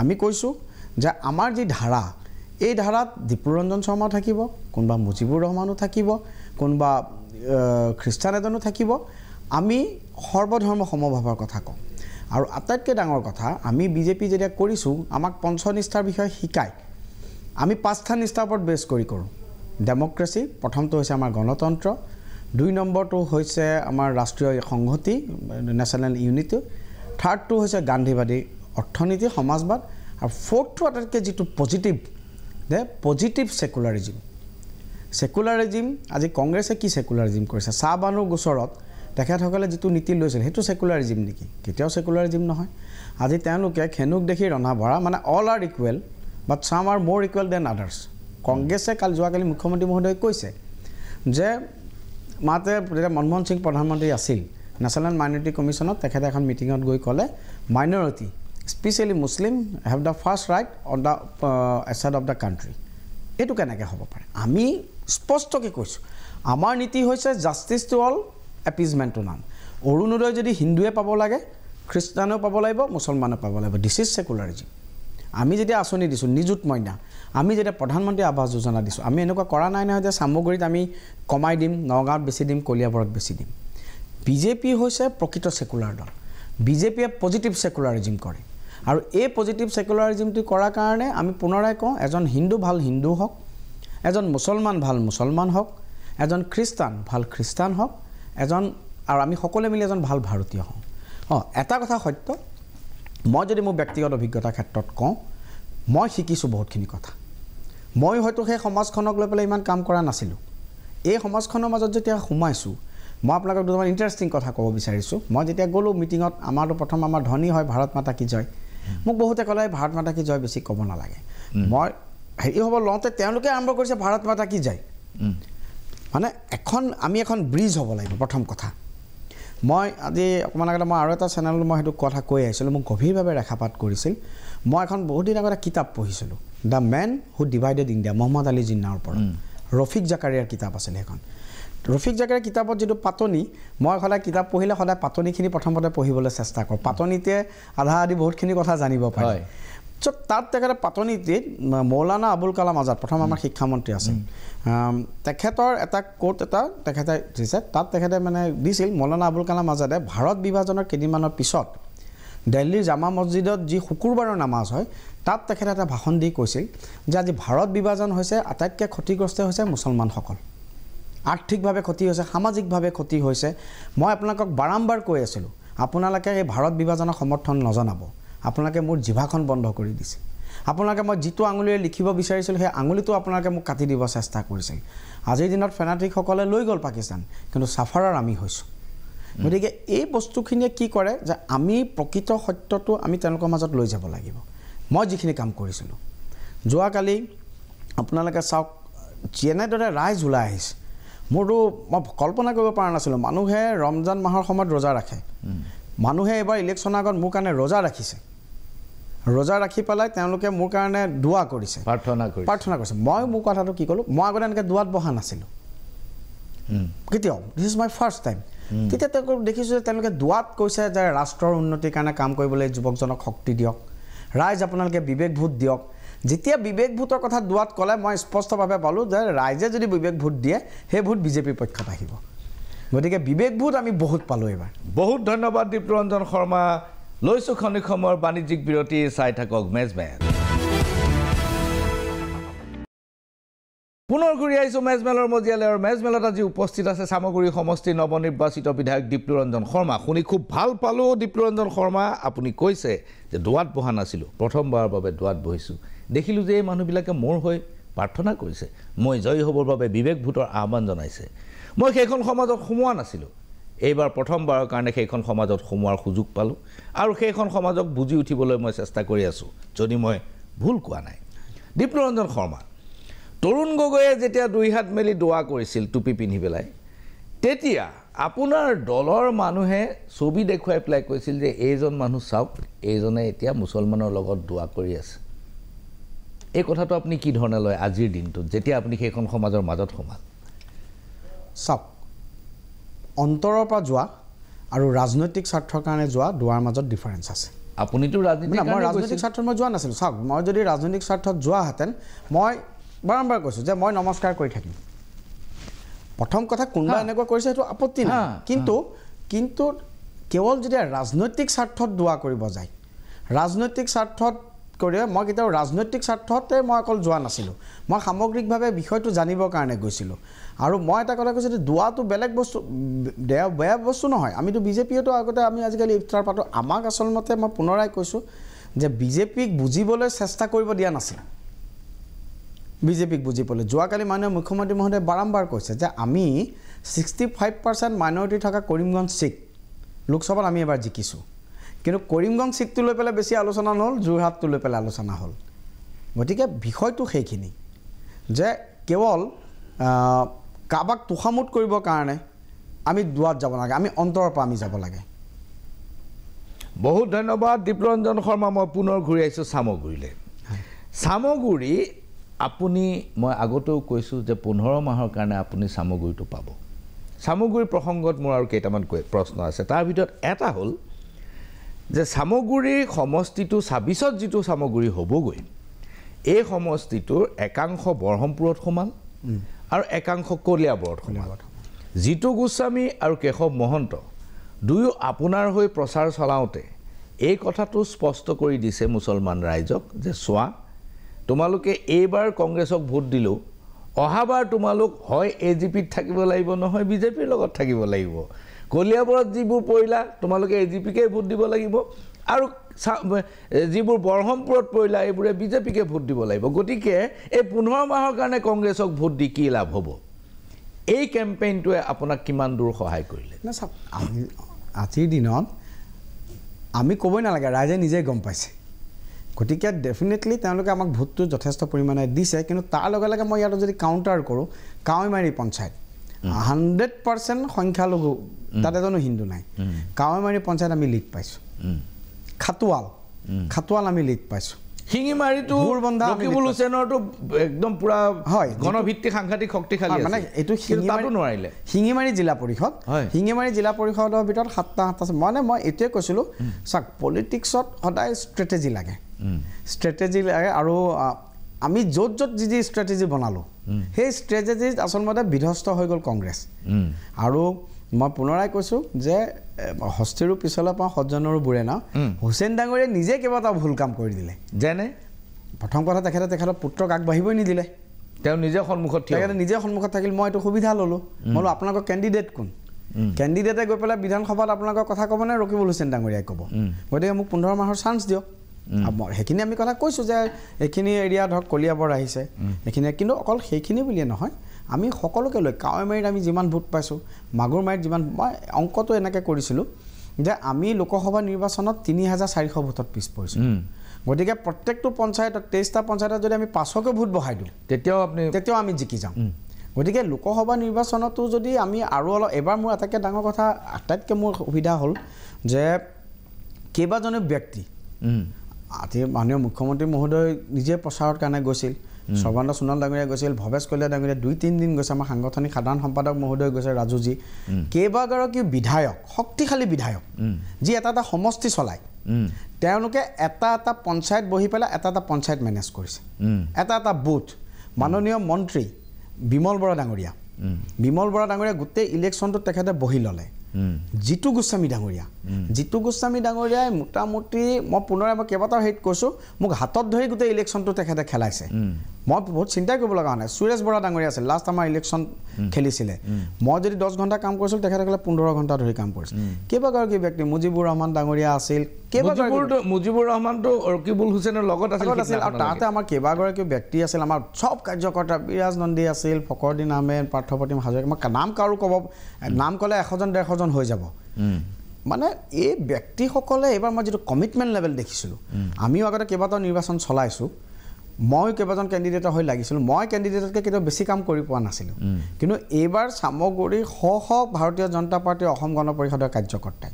আমি কৈছোঁ যে আমাৰ যি ধাৰা এই ধাৰাত দীপুৰঞ্জন শৰ্মা থাকিব কোনোবা মুজিবুৰ ৰহমানো থাকিব কোনোবা খ্ৰীষ্টান এজনো থাকিব আমি সৰ্বধৰ্ম সমভাৱৰ কথা কওঁ আৰু আটাইতকৈ ডাঙৰ কথা আমি বিজেপি যেতিয়া কৰিছোঁ আমাক পঞ্চনিষ্ঠাৰ বিষয়ে শিকায় আমি 5টা নিষ্ঠাৰ ওপৰত বেছ কৰি কৰোঁ ডেমক্ৰেচি প্ৰথমটো হৈছে আমাৰ গণতন্ত্ৰ 2 নম্বৰটো হৈছে আমাৰ ৰাষ্ট্ৰীয় সংহতি নেশ্যনেল ইউনিটি 3টো হৈছে গান্ধীবাদী অৰ্থনীতি সমাজবাদ আৰু 4টো আটাইতকৈ যিটো পজিটিভ ছেকুলাৰিজিম আজি কংগ্ৰেছে কি ছেকুলাৰিজিম কৰিছে চাহ বানুৰ গোচৰত তেখেতসকলে যিটো নীতি লৈছিল সেইটো ছেকুলাৰিজিম নেকি কেতিয়াও ছেকুলাৰিজিম নহয় আজি তেওঁলোকে খেনুক দেখি ৰন্ধা বঢ়া মানে অল আৰ ইকুৱেল বাট চাম আৰ মোৰ ইকুৱেল দেন আদাৰ্ছ কংগ্ৰেছে যোৱাকালি মুখ্যমন্ত্ৰী মহোদয়ে কৈছে যে মাতে যেতিয়া মনমোহন সিং প্ৰধানমন্ত্ৰী আছিল নেশ্যনেল মাইনৰিটি কমিশ্যনত তেখেতে এখন মিটিঙত গৈ ক'লে minority specially Muslim have the first right on the aside of the country এইটো কেনেকৈ হ'ব পাৰে আমি স্পষ্টকৈ কৈছোঁ আমাৰ নীতি হৈছে justice to all appeasement to none Arunodoi যদি হিন্দুৱে পাব লাগে খ্ৰীষ্টানেও পাব লাগিব মুছলমানেও পাব লাগিব দিছ ইজ ছেকুলাৰিজিম আমি যেতিয়া আঁচনি দিছোঁ নিযুত মইনা আমি যেতিয়া প্ৰধানমন্ত্ৰী আৱাস যোজনা দিছোঁ আমি এনেকুৱা কৰা নাই নহয় যে চামগুৰিত আমি কমাই দিম নগাঁৱত বেছি দিম কলিয়াবৰত বেছি দিম বিজেপি হৈছে প্ৰকৃত ছেকুলাৰ দল বিজেপিয়ে পজিটিভ ছেকুলাৰিজিম কৰে আৰু এই পজিটিভ ছেকুলাৰিজিমটো কৰাৰ কাৰণে আমি পুনৰাই কওঁ এজন হিন্দু ভাল হিন্দু হওক এজন মুছলমান ভাল মুছলমান হওক, এজন খ্ৰীষ্টান ভাল খ্ৰীষ্টান হওক, আৰু আমি সকলোৱে মিলি এজন ভাল ভাৰতীয় হওঁ। এটা কথা সত্য, মই যদি মোৰ ব্যক্তিগত অভিজ্ঞতাৰ ক্ষেত্ৰত কওঁ, মই শিকিছোঁ বহুতখিনি কথা। মই হয়তো সেই সমাজখনক লৈ পেলাই ইমান কাম কৰা নাছিলোঁ। এই সমাজখনৰ মাজত যেতিয়া সোমাইছোঁ, মই আপোনালোকক দুটামান ইণ্টাৰেষ্টিং কথা ক'ব বিচাৰিছোঁ। মই যেতিয়া গ'লোঁ মিটিঙত, আমাৰ ধ্বনি হয় ভাৰত মাতা কি জয়। মোক বহুতে ক'লে ভাৰত মাতা কি জয় বেছি ক'ব নালাগে। মই হেৰি হ'ব লওঁতে তেওঁলোকে আৰম্ভ কৰিছে ভাৰত মাতা কি জয়। মানে আমি এখন ব্ৰিজ হ'ব লাগিব। প্ৰথম কথা, মই আজি অকণমান আগতে মই আৰু এটা চেনেলত মই সেইটো কথা কৈ আহিছিলোঁ, মোক গভীৰভাৱে ৰেখাপাত কৰিছিল। মই এখন বহুত দিন আগতে কিতাপ পঢ়িছিলোঁ, the man who divided India, Mohammad Ali জিন্নাৰ ওপৰত। ৰফিক জাকাৰিয়াৰ কিতাপ আছিলে সেইখন। ৰফিক জাকাৰিয়াৰ কিতাপত যিটো পাতনি, মই সদায় কিতাপ পঢ়িলে সদায় পাতনিখিনি প্ৰথমতে পঢ়িবলৈ চেষ্টা কৰোঁ। পাতনিতে আধা আধি বহুতখিনি কথা জানিব পাৰে। চ' তাত তেখেতে পাতনিটিত মৌলানা আবুল কালাম আজাদ, প্ৰথম আমাৰ শিক্ষামন্ত্ৰী আছিল, তেখেতৰ এটা কোট এটা তেখেতে দিছে। তাত তেখেতে মানে দিছিল, মৌলানা আবুল কালাম আজাদে ভাৰত বিভাজনৰ কেইদিনমানৰ পিছত দিল্লীৰ জামা মছজিদত যি শুকুৰবাৰৰ নামাজ হয়, তাত তেখেতে এটা ভাষণ দি কৈছিল যে আজি ভাৰত বিভাজন হৈছে, আটাইতকৈ ক্ষতিগ্ৰস্ত হৈছে মুছলমানসকল। আৰ্থিকভাৱে ক্ষতি হৈছে, সামাজিকভাৱে ক্ষতি হৈছে। মই আপোনালোকক বাৰম্বাৰ কৈ আছিলোঁ, আপোনালোকে এই ভাৰত বিভাজনৰ সমৰ্থন নজনাব। আপোনালোকে মোৰ জিভাখন বন্ধ কৰি দিছে। আপোনালোকে মই যিটো আঙুলিৰে লিখিব বিচাৰিছিলোঁ, সেই আঙুলিটো আপোনালোকে মোক কাটি দিব চেষ্টা কৰিছিল। আজিৰ দিনত ফেনাটিকসকলে লৈ গ'ল পাকিস্তান, কিন্তু ছাফাৰাৰ আমি হৈছোঁ। গতিকে এই বস্তুখিনিয়ে কি কৰে যে আমি প্ৰকৃত সত্যটো আমি তেওঁলোকৰ মাজত লৈ যাব লাগিব। মই যিখিনি কাম কৰিছিলোঁ, যোৱাকালি আপোনালোকে চাওক যেনেদৰে ৰাইজ ওলাই আহিছে, মোৰতো মই কল্পনা কৰিব পৰা নাছিলোঁ। মানুহে ৰমজান মাহৰ সময়ত ৰোজা ৰাখে, মানুহে এইবাৰ ইলেকশ্যনৰ আগত মোৰ কাৰণে ৰোজা ৰাখিছে। ৰোজা ৰাখি পেলাই তেওঁলোকে মোৰ কাৰণে দোৱা কৰিছে, প্ৰাৰ্থনা কৰিছে। মই মোৰ কথাটো কি ক'লোঁ, মই আগতে এনেকৈ দোৱাত বহা নাছিলোঁ কেতিয়াও। This is my first time. তেতিয়া তেওঁলোকক দেখিছোঁ যে তেওঁলোকে দোৱাত কৈছে যে ৰাষ্ট্ৰৰ উন্নতিৰ কাৰণে কাম কৰিবলৈ যুৱকজনক শক্তি দিয়ক, ৰাইজ আপোনালোকে বিবেক ভোট দিয়ক। যেতিয়া বিবেক ভোটৰ কথা দোৱাত ক'লে, মই স্পষ্টভাৱে পালোঁ যে ৰাইজে যদি বিবেক ভোট দিয়ে, সেই ভোট বিজেপিৰ পক্ষত আহিব। গতিকে বিবেক ভোট আমি বহুত পালোঁ এইবাৰ। বহুত ধন্যবাদ দীপ্তিৰঞ্জন শৰ্মা। লৈছোঁ ক্ষণিক সময়ৰ বাণিজ্যিক বিৰতি, চাই থাকক মেজমেল। পুনৰ ঘূৰি আহিছোঁ মেজমেলৰ মজিয়ালৈ, আৰু মেজমেলত আজি উপস্থিত আছে চামগুৰি সমষ্টিৰ নৱনিৰ্বাচিত বিধায়ক দীপ্তিৰঞ্জন শৰ্মা। শুনি খুব ভাল পালোঁ দীপ্তিৰঞ্জন শৰ্মা, আপুনি কৈছে যে দোৱাত বহা নাছিলোঁ, প্ৰথমবাৰৰ বাবে দোৱাত বহিছোঁ। দেখিলোঁ যে এই মানুহবিলাকে মোৰ হৈ প্ৰাৰ্থনা কৰিছে, মই জয়ী হ'বৰ বাবে বিবেক ভোটৰ আহ্বান জনাইছে। মই সেইখন সমাজত সোমোৱা নাছিলোঁ, এইবাৰ প্ৰথমবাৰৰ কাৰণে সেইখন সমাজত সোমোৱাৰ সুযোগ পালোঁ, আৰু সেইখন সমাজক বুজি উঠিবলৈ মই চেষ্টা কৰি আছোঁ, যদি মই ভুল কোৱা নাই। দীপ্তিৰঞ্জন শৰ্মা, তৰুণ গগৈয়ে যেতিয়া দুই হাত মেলি দোৱা কৰিছিল টুপি পিন্ধি পেলাই, তেতিয়া আপোনাৰ দলৰ মানুহে ছবি দেখুৱাই পেলাই কৈছিল যে এইজন মানুহ চাওক, এইজনে এতিয়া মুছলমানৰ লগত দোৱা কৰি আছে। এই কথাটো আপুনি কি ধৰণে লয় আজিৰ দিনটোত, যেতিয়া আপুনি সেইখন সমাজৰ মাজত সোমাল? চাওক, অন্তৰৰ পৰা যোৱা আৰু ৰাজনৈতিক স্বাৰ্থৰ কাৰণে যোৱা দুৱাৰ মাজত ডিফাৰেঞ্চ আছে। আপুনিতো মই ৰাজনৈতিক স্বাৰ্থত মই যোৱা নাছিলোঁ। চাওক, মই যদি ৰাজনৈতিক স্বাৰ্থত যোৱাহেঁতেন, মই বাৰম্বাৰ কৈছোঁ যে মই নমস্কাৰ কৰি থাকিম। প্ৰথম কথা, কোনোবা এনেকুৱা কৰিছে সেইটো আপত্তি নাই, কিন্তু কেৱল যেতিয়া ৰাজনৈতিক স্বাৰ্থত দোৱা কৰিব যায়, ৰাজনৈতিক স্বাৰ্থত কৰি মই কেতিয়াও ৰাজনৈতিক স্বাৰ্থতে মই অকল যোৱা নাছিলোঁ। মই সামগ্ৰিকভাৱে বিষয়টো জানিবৰ কাৰণে গৈছিলোঁ। আৰু মই এটা কথা কৈছোঁ যে দোৱাটো বেলেগ বস্তু, বেয়া বস্তু নহয়। আমিতো বিজেপিয়েতো আগতে আমি আজিকালি ইফতাৰ পাতোঁ। আমাক আচলতে মই পুনৰাই কৈছোঁ যে বিজেপিক বুজিবলৈ চেষ্টা কৰিব দিয়া নাছিল। বিজেপিক বুজিবলৈ যোৱাকালি মাননীয় মুখ্যমন্ত্ৰী মহোদয়ে বাৰম্বাৰ কৈছে যে আমি 65% মাইনৰিটি থকা কৰিমগঞ্জ চিট লোকসভাত আমি এবাৰ জিকিছোঁ, কিন্তু কৰিমগঞ্জ চিটটো লৈ পেলাই বেছি আলোচনা নহ'ল, যোৰহাটটো লৈ পেলাই আলোচনা হ'ল। গতিকে বিষয়টো সেইখিনি যে কেৱল কাৰোবাক তোষামোদ কৰিবৰ কাৰণে আমি দোৱাত যাব নালাগে, আমি অন্তৰৰ পৰা আমি যাব লাগে। বহুত ধন্যবাদ দীপ্তিৰঞ্জন শৰ্মা। মই পুনৰ ঘূৰি আহিছোঁ চামগুৰিলৈ। চামগুৰি আপুনি, মই আগতেও কৈছোঁ যে 15 মাহৰ কাৰণে আপুনি চামগুৰিটো পাব। চামগুৰি প্ৰসংগত মোৰ আৰু কেইটামান প্ৰশ্ন আছে। তাৰ ভিতৰত এটা হ'ল যে চামগুৰিৰ সমষ্টিটো 26ত যিটো চামগুৰি হ'বগৈ, এই সমষ্টিটোৰ একাংশ বৰহমপুৰত সোমাল আৰু একাংশ কলিয়াবৰত সোমাল। জিতু গোস্বামী আৰু কেশৱ মহন্ত দুয়ো আপোনাৰ হৈ প্ৰচাৰ চলাওঁতে এই কথাটো স্পষ্ট কৰি দিছে মুছলমান ৰাইজক যে চোৱা, তোমালোকে এইবাৰ কংগ্ৰেছক ভোট দিলেও অহাবাৰ তোমালোক হয় এজিপিত থাকিব লাগিব নহয় বিজেপিৰ লগত থাকিব লাগিব কলিয়াবৰত যিবোৰ পৰিলা তোমালোকে এজিপিকে ভোট দিব লাগিব আৰু যিবোৰ বৰহমপুৰত পৰিলা এইবোৰে বিজেপিকে ভোট দিব লাগিব গতিকে এই 15 মাহৰ কাৰণে কংগ্ৰেছক ভোট দি কি লাভ হ'ব এই কেম্পেইনটোৱে আপোনাক কিমান দূৰ সহায় কৰিলে না চাওক আজিৰ দিনত আমি ক'বই নালাগে ৰাইজে নিজে গম পাইছে গতিকে ডেফিনেটলি তেওঁলোকে আমাক ভোটটো যথেষ্ট পৰিমাণে দিছে কিন্তু তাৰ লগে লগে মই ইয়াত যদি কাউণ্টাৰ কৰোঁ কাৱৈমাৰী পঞ্চায়ত 100% সংখ্যালঘু তাত এজনো হিন্দু নাই কাৱৈমাৰী পঞ্চায়ত আমি লিড পাইছোঁ খাটোৱাল আমি লিড পাইছোঁ শিঙিমাৰীটো ৰকিবুল হুছেইনৰটো একদম পুৰা হয় গণভিত্তিক সাংঘাতিক শক্তিশালী মানে এইটো শিঙিমাৰী জিলা পৰিষদৰ ভিতৰত 7টা আছে মানে মই এইটোৱে কৈছিলোঁ চাওক পলিটিক্সত সদায় ষ্ট্ৰেটেজি লাগে আৰু আমি য'ত যি ষ্ট্ৰেটেজি বনালোঁ সেই ষ্ট্ৰেটেজিত আচলতে বিধ্বস্ত হৈ গ'ল কংগ্ৰেছ আৰু মই পুনৰাই কৈছোঁ যে হস্তিৰো পিছলৈ পাওঁ সজ্জনৰো বুৰে না হুছেইন ডাঙৰীয়াই নিজে কেইবাটাও ভুল কাম কৰি দিলে যেনে প্ৰথম কথা তেখেতৰ পুত্ৰক আগবাঢ়িবই নিদিলে তেওঁ নিজে সন্মুখত থাকিল মই এইটো সুবিধা ল'লোঁ মই বোলো আপোনালোকৰ কেণ্ডিডেট কোন কেণ্ডিডেটে গৈ পেলাই বিধানসভাত আপোনালোকৰ কথা ক'ব নে ৰকিবুল হুছেইন ডাঙৰীয়াই ক'ব গতিকে মোক 15 মাহৰ চান্স দিয়ক সেইখিনি আমি কথা কৈছোঁ যে এইখিনি এৰিয়া ধৰক কলিয়াবৰ আহিছে এইখিনি কিন্তু অকল সেইখিনি বুলিয়ে নহয় আমি সকলোকে লৈ কাৱৈমাৰীত আমি যিমান ভোট পাইছোঁ মাগুৰমাৰীত যিমান মই অংকটো এনেকৈ কৰিছিলোঁ যে আমি লোকসভা নিৰ্বাচনত 3400 ভোটত পিছ পৰিছোঁ গতিকে প্ৰত্যেকটো পঞ্চায়তত 23টা পঞ্চায়তত যদি আমি 500কে ভোট বঢ়াই দিওঁ তেতিয়াও আমি জিকি যাওঁ গতিকে লোকসভা নিৰ্বাচনতো যদি আমি আৰু অলপ এবাৰ মোৰ ডাঙৰ কথা আটাইতকৈ মোৰ সুবিধা হ'ল যে কেইবাজনো ব্যক্তি আজি মাননীয় মুখ্যমন্ত্ৰী মহোদয় নিজে প্ৰচাৰৰ কাৰণে গৈছিল সৰ্বানন্দ সোণোৱাল ডাঙৰীয়া গৈছিল ভৱেশ কলিয়া ডাঙৰীয়া 2-3 দিন গৈছে আমাৰ সাংগঠনিক সাধাৰণ সম্পাদক মহোদয় গৈছে ৰাজুজী কেইবাগৰাকী বিধায়ক শক্তিশালী বিধায়ক যি এটা সমষ্টি চলায় তেওঁলোকে এটা পঞ্চায়ত বহি পেলাই এটা পঞ্চায়ত মেনেজ কৰিছে এটা বুথ মাননীয় মন্ত্ৰী বিমল বৰা ডাঙৰীয়া গোটেই ইলেকশ্যনটো তেখেতে বহি ল'লে জিতু গোস্বামী ডাঙৰীয়াই মোটামুটি মই পুনৰাই মই কেইবাটাও হেৰিত কৈছোঁ মোক হাতত ধৰি গোটেই ইলেকশ্যনটো তেখেতে খেলাইছে মই বহুত চিন্তাই কৰিব লগা হোৱা নাই সুৰেশ বৰা ডাঙৰীয়া আছিল লাষ্ট আমাৰ ইলেকশ্যন খেলিছিলে মই যদি 10 ঘণ্টা কাম কৰিছিলোঁ তেখেতসকলে 15 ঘণ্টা ধৰি কাম কৰিছিল কেইবাগৰাকী ব্যক্তি মুজিবুৰ ৰহমান ডাঙৰীয়া আছিল মুজিবুৰ ৰহমানটো ৰকিবুল হুছেইনৰ লগত আছিল আৰু তাতে আমাৰ কেইবাগৰাকী ব্যক্তি আছিল আমাৰ চব কাৰ্যকৰ্তা বিৰাজ নন্দী আছিল ফকৰদ্দিন আহমেদ পাৰ্থপ্ৰতিম হাজৰিকা মই নাম কাৰো ক'ব নাম ক'লে 100-150জন হৈ যাব মানে এই ব্যক্তিসকলে এইবাৰ মই যিটো কমিটমেণ্ট লেভেল দেখিছিলোঁ আমিও আগতে কেইবাটাও নিৰ্বাচন চলাইছোঁ মই কেইবাজন কেণ্ডিডেটৰ হৈ লাগিছিলোঁ মই কেণ্ডিডেটতকৈ কেতিয়াও বেছি কাম কৰি পোৱা নাছিলোঁ কিন্তু এইবাৰ চামগুৰি ভাৰতীয় জনতা পাৰ্টীৰ অসম গণ পৰিষদৰ কাৰ্যকৰ্তাই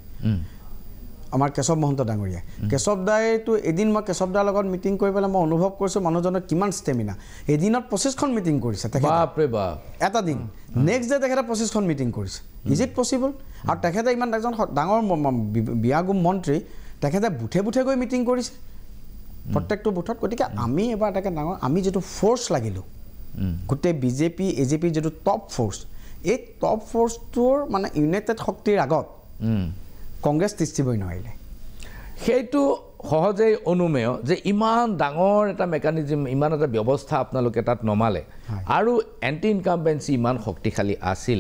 আমাৰ কেশৱ মহন্ত ডাঙৰীয়া কেশৱ দাইটো এদিন মই কেশৱ দাৰ লগত মিটিং কৰি পেলাই মই অনুভৱ কৰিছোঁ মানুহজনৰ কিমান ষ্টেমিনা এদিনত 25খন মিটিং কৰিছে এটা দিন নেক্সট ডে তেখেতে 25খন মিটিং কৰিছে ইজ ইট পচিবল আৰু তেখেতে ইমান এজন ডাঙৰ বিয়াগুম মন্ত্ৰী তেখেতে বুথে গৈ মিটিং কৰিছে প্ৰত্যেকটো বুথত গতিকে আমি এবাৰ এটাকে ডাঙৰ আমি যিটো ফ'ৰ্চ লাগিলোঁ গোটেই বিজেপি এজেপি যিটো টপ ফ'ৰ্চ এই টপ ফ'ৰ্চটোৰ মানে ইউনাইটেড শক্তিৰ আগত কংগ্ৰেছ তিষ্ঠিবই নোৱাৰিলে সেইটো সহজেই অনুমেয় যে ইমান ডাঙৰ এটা মেকানিজম ইমান এটা ব্যৱস্থা আপোনালোকে তাত নমালে আৰু এণ্টি ইনকামবেঞ্চি ইমান শক্তিশালী আছিল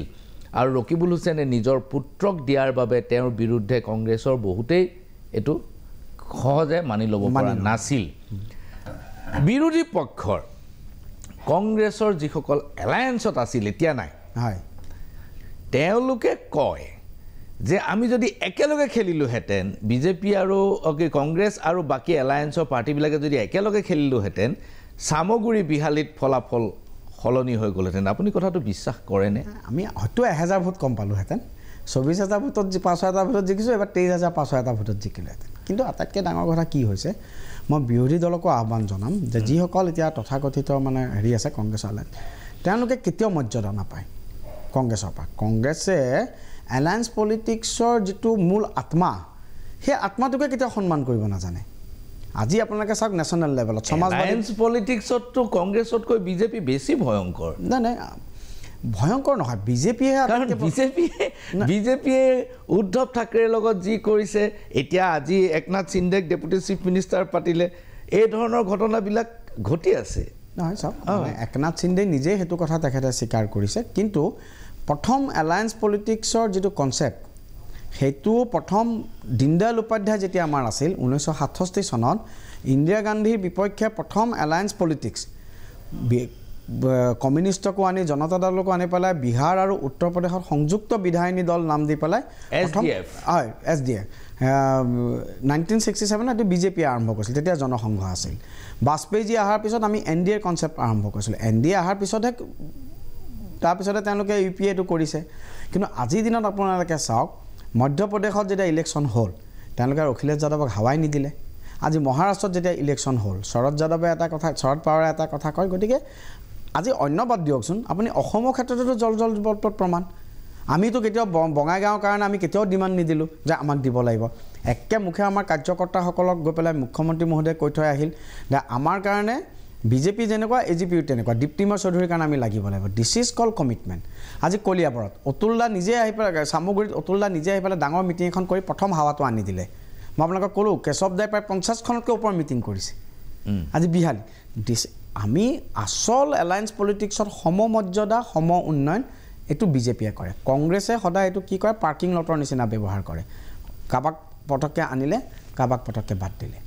আৰু ৰকিবুল হুছেইনে নিজৰ পুত্ৰক দিয়াৰ বাবে তেওঁৰ বিৰুদ্ধে কংগ্ৰেছৰ বহুতেই এইটো সহজে মানি ল'ব পৰা নাছিল বিৰোধী পক্ষৰ কংগ্ৰেছৰ যিসকল এলায়েন্সত আছিল এতিয়া নাই তেওঁলোকে কয় যে আমি যদি একেলগে খেলিলোহেঁতেন বিজেপি আৰু কংগ্ৰেছ আৰু বাকী এলায়েন্সৰ পাৰ্টিবিলাকে যদি একেলগে খেলিলোহেঁতেন চামগুৰি বিহালীত ফলাফল সলনি হৈ গ'লহেঁতেন আপুনি কথাটো বিশ্বাস কৰেনে আমি হয়তো 1000 ভোট কম পালোহেঁতেন 24000 ভোটত 5000 ভোটত জিকিছোঁ এবাৰ 23500 ভোটত জিকিলোহেঁতেন কিন্তু আটাইতকৈ ডাঙৰ কথা কি হৈছে মই বিৰোধী দলকো আহ্বান জনাম যে যিসকল এতিয়া তথাকথিত মানে হেৰি আছে কংগ্ৰেছলৈ তেওঁলোকে কেতিয়াও মৰ্যাদা নাপায় কংগ্ৰেছৰ পৰা কংগ্ৰেছে এলায়েন্স পলিটিক্সৰ যিটো মূল আত্মা সেই আত্মাটোকে কেতিয়াও সন্মান কৰিব নাজানে আজি আপোনালোকে চাওক নেশ্যনেল লেভেলত এলায়েন্স পলিটিক্সততো কংগ্ৰেছতকৈ বিজেপি বেছি ভয়ংকৰ নাই ভয়ংকৰ নহয় বিজেপিয়ে উদ্ধৱ ঠাকৰেৰ লগত যি কৰিছে এতিয়া আজি একনাথ সিন্ধেক ডেপুটি চিফ মিনিষ্টাৰ পাতিলে এই ধৰণৰ ঘটনাবিলাক ঘটি আছে নহয় চাওক একনাথ সিন্ধে নিজে সেইটো কথা তেখেতে স্বীকাৰ কৰিছে কিন্তু প্ৰথম এলায়েন্স পলিটিক্সৰ যিটো কনচেপ্ট সেইটো প্ৰথম দীনদয়াল উপাধ্যায় যেতিয়া আমাৰ আছিল 1967 চনত ইন্দিৰা গান্ধীৰ বিপক্ষে প্ৰথম এলায়েন্স পলিটিক্স কমিউনিষ্টকো আনি জনতা দলকো আনি পেলাই বিহাৰ আৰু উত্তৰ প্ৰদেশৰ সংযুক্ত বিধায়িনী দল নাম দি পেলাই SDF হয় SDF 1967 এটো বিজেপি আৰম্ভ কৰিছিল তেতিয়া জনসংঘ আছিল বাজপেয়ীজী অহাৰ পিছত আমি NDA কনসেপ্ট আৰম্ভ কৰিছিল NDA অহাৰ পিছতহে তাৰপিছতে তেওঁলোকে UPA-টো কৰিছে কিন্তু আজিৰ দিনত আপোনালোকে চাওক মধ্যপ্ৰদেশত যেতিয়া ইলেকশ্যন হ'ল তেওঁলোকে অখিলেশ যাদৱক হাৱাই নিদিলে আজি মহাৰাষ্ট্ৰত যেতিয়া ইলেকশ্যন হ'ল শৰদ যাদৱে এটা কথা শৰদ পাৱাৰে এটা কথা কয় গতিকে আজি অন্যবাদ দিয়কচোন আপুনি অসমৰ ক্ষেত্ৰতো জল প্ৰমাণ আমিতো কেতিয়াও বঙাইগাঁৱৰ কাৰণে আমি কেতিয়াও ডিমাণ্ড নিদিলোঁ যে আমাক দিব লাগিব একে মুখে আমাৰ কাৰ্যকৰ্তাসকলক গৈ পেলাই মুখ্যমন্ত্ৰী মহোদয়ে কৈ থৈ আহিল যে আমাৰ কাৰণে বিজেপি যেনেকুৱা AGPও তেনেকুৱা দীপ্তিময় চৌধুৰীৰ কাৰণে আমি লাগিব লাগিব দিছ ইজ কল কমিটমেণ্ট আজি কলিয়াবৰত অতুলদা নিজে আহি পেলাই চামগুৰিত অতুলদা নিজে আহি পেলাই ডাঙৰ মিটিং এখন কৰি প্ৰথম হাৱাটো আনি দিলে মই আপোনালোকক ক'লোঁ কেশৱ দাই প্ৰায় 50খনতকৈ ওপৰত মিটিং কৰিছে আজি বিহালী আমি আচল এলায়েন্স পলিটিক্সত সমমৰ্যাদা সম উন্নয়ন এইটো বিজেপিয়ে কৰে কংগ্ৰেছে সদায় এইটো কি কৰে পাৰ্কিং লটৰ নিচিনা ব্যৱহাৰ কৰে কাবাক পটককে আনিলে কাবাক পটককে বাদ দিলে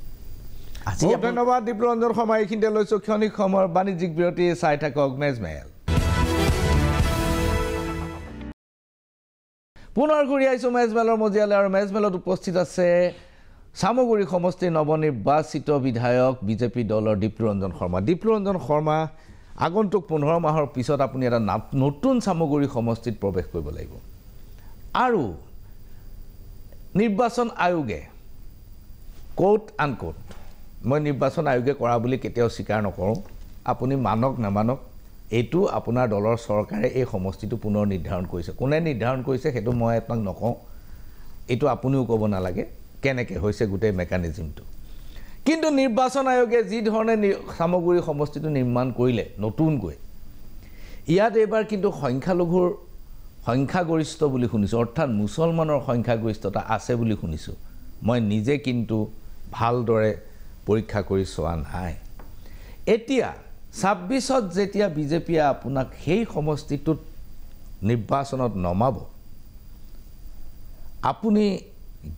আজি ধন্যবাদ দীপৰঞ্জন শৰ্মা এইখিনিতে লৈছোঁ ক্ষণিক সময়ৰ বাণিজ্যিক বিৰতি চাই থাকক মেজমেল পুনৰ ঘূৰি আহিছোঁ মেজমেলৰ মজিয়ালে আৰু মেজমেলত উপস্থিত আছে চামগুৰি সমষ্টিৰ নৱনিৰ্বাচিত বিধায়ক বিজেপি দলৰ দীপৰঞ্জন শৰ্মা আগন্তুক 15 মাহৰ পিছত আপুনি এটা নতুন চামগুৰি সমষ্টিত প্ৰৱেশ কৰিব লাগিব আৰু নিৰ্বাচন আয়োগে কোট আনকোট মই নিৰ্বাচন আয়োগে কৰা বুলি কেতিয়াও স্বীকাৰ নকৰোঁ আপুনি মানক নামানক এইটো আপোনাৰ দলৰ চৰকাৰে এই সমষ্টিটো পুনৰ নিৰ্ধাৰণ কৰিছে কোনে নিৰ্ধাৰণ কৰিছে সেইটো মই আপোনাক নকওঁ এইটো আপুনিও ক'ব নালাগে কেনেকৈ হৈছে গোটেই মেকানিজমটো কিন্তু নিৰ্বাচন আয়োগে যি ধৰণে সামগ্ৰী সমষ্টিটো নিৰ্মাণ কৰিলে নতুনকৈ ইয়াত এবাৰ কিন্তু সংখ্যালঘুৰ সংখ্যাগৰিষ্ঠ বুলি শুনিছোঁ অৰ্থাৎ মুছলমানৰ সংখ্যাগৰিষ্ঠতা আছে বুলি শুনিছোঁ মই নিজে কিন্তু ভালদৰে পৰীক্ষা কৰি চোৱা নাই এতিয়া 26ত যেতিয়া বিজেপিয়ে আপোনাক সেই সমষ্টিটোত নিৰ্বাচনত নমাব আপুনি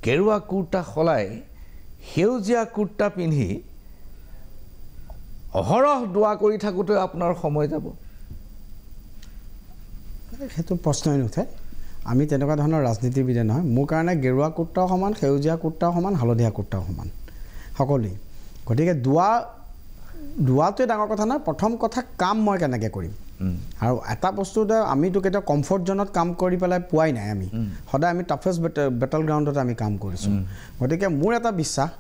গেৰুৱা কুৰ্তা খলাই সেউজীয়া কুৰ্তা পিন্ধি অহৰহ দোৱা কৰি থাকোঁতে আপোনাৰ সময় যাব সেইটো প্ৰশ্নই নুঠে আমি তেনেকুৱা ধৰণৰ ৰাজনীতিবিদে নহয় মোৰ কাৰণে গেৰুৱা কুৰ্তাও সমান সেউজীয়া কুৰ্তাও সমান হালধীয়া কুৰ্তাও সমান সকলোৱে গতিকে দোৱাটোৱে ডাঙৰ কথা নহয় প্ৰথম কথা কাম মই কেনেকৈ কৰিম আৰু এটা বস্তুতে আমিতো কেতিয়াও কমফৰ্ট জোনত কাম কৰি পেলাই পোৱাই নাই আমি সদায় আমি টাফেষ্ট বেটল গ্ৰাউণ্ডত আমি কাম কৰিছোঁ গতিকে মোৰ এটা বিশ্বাস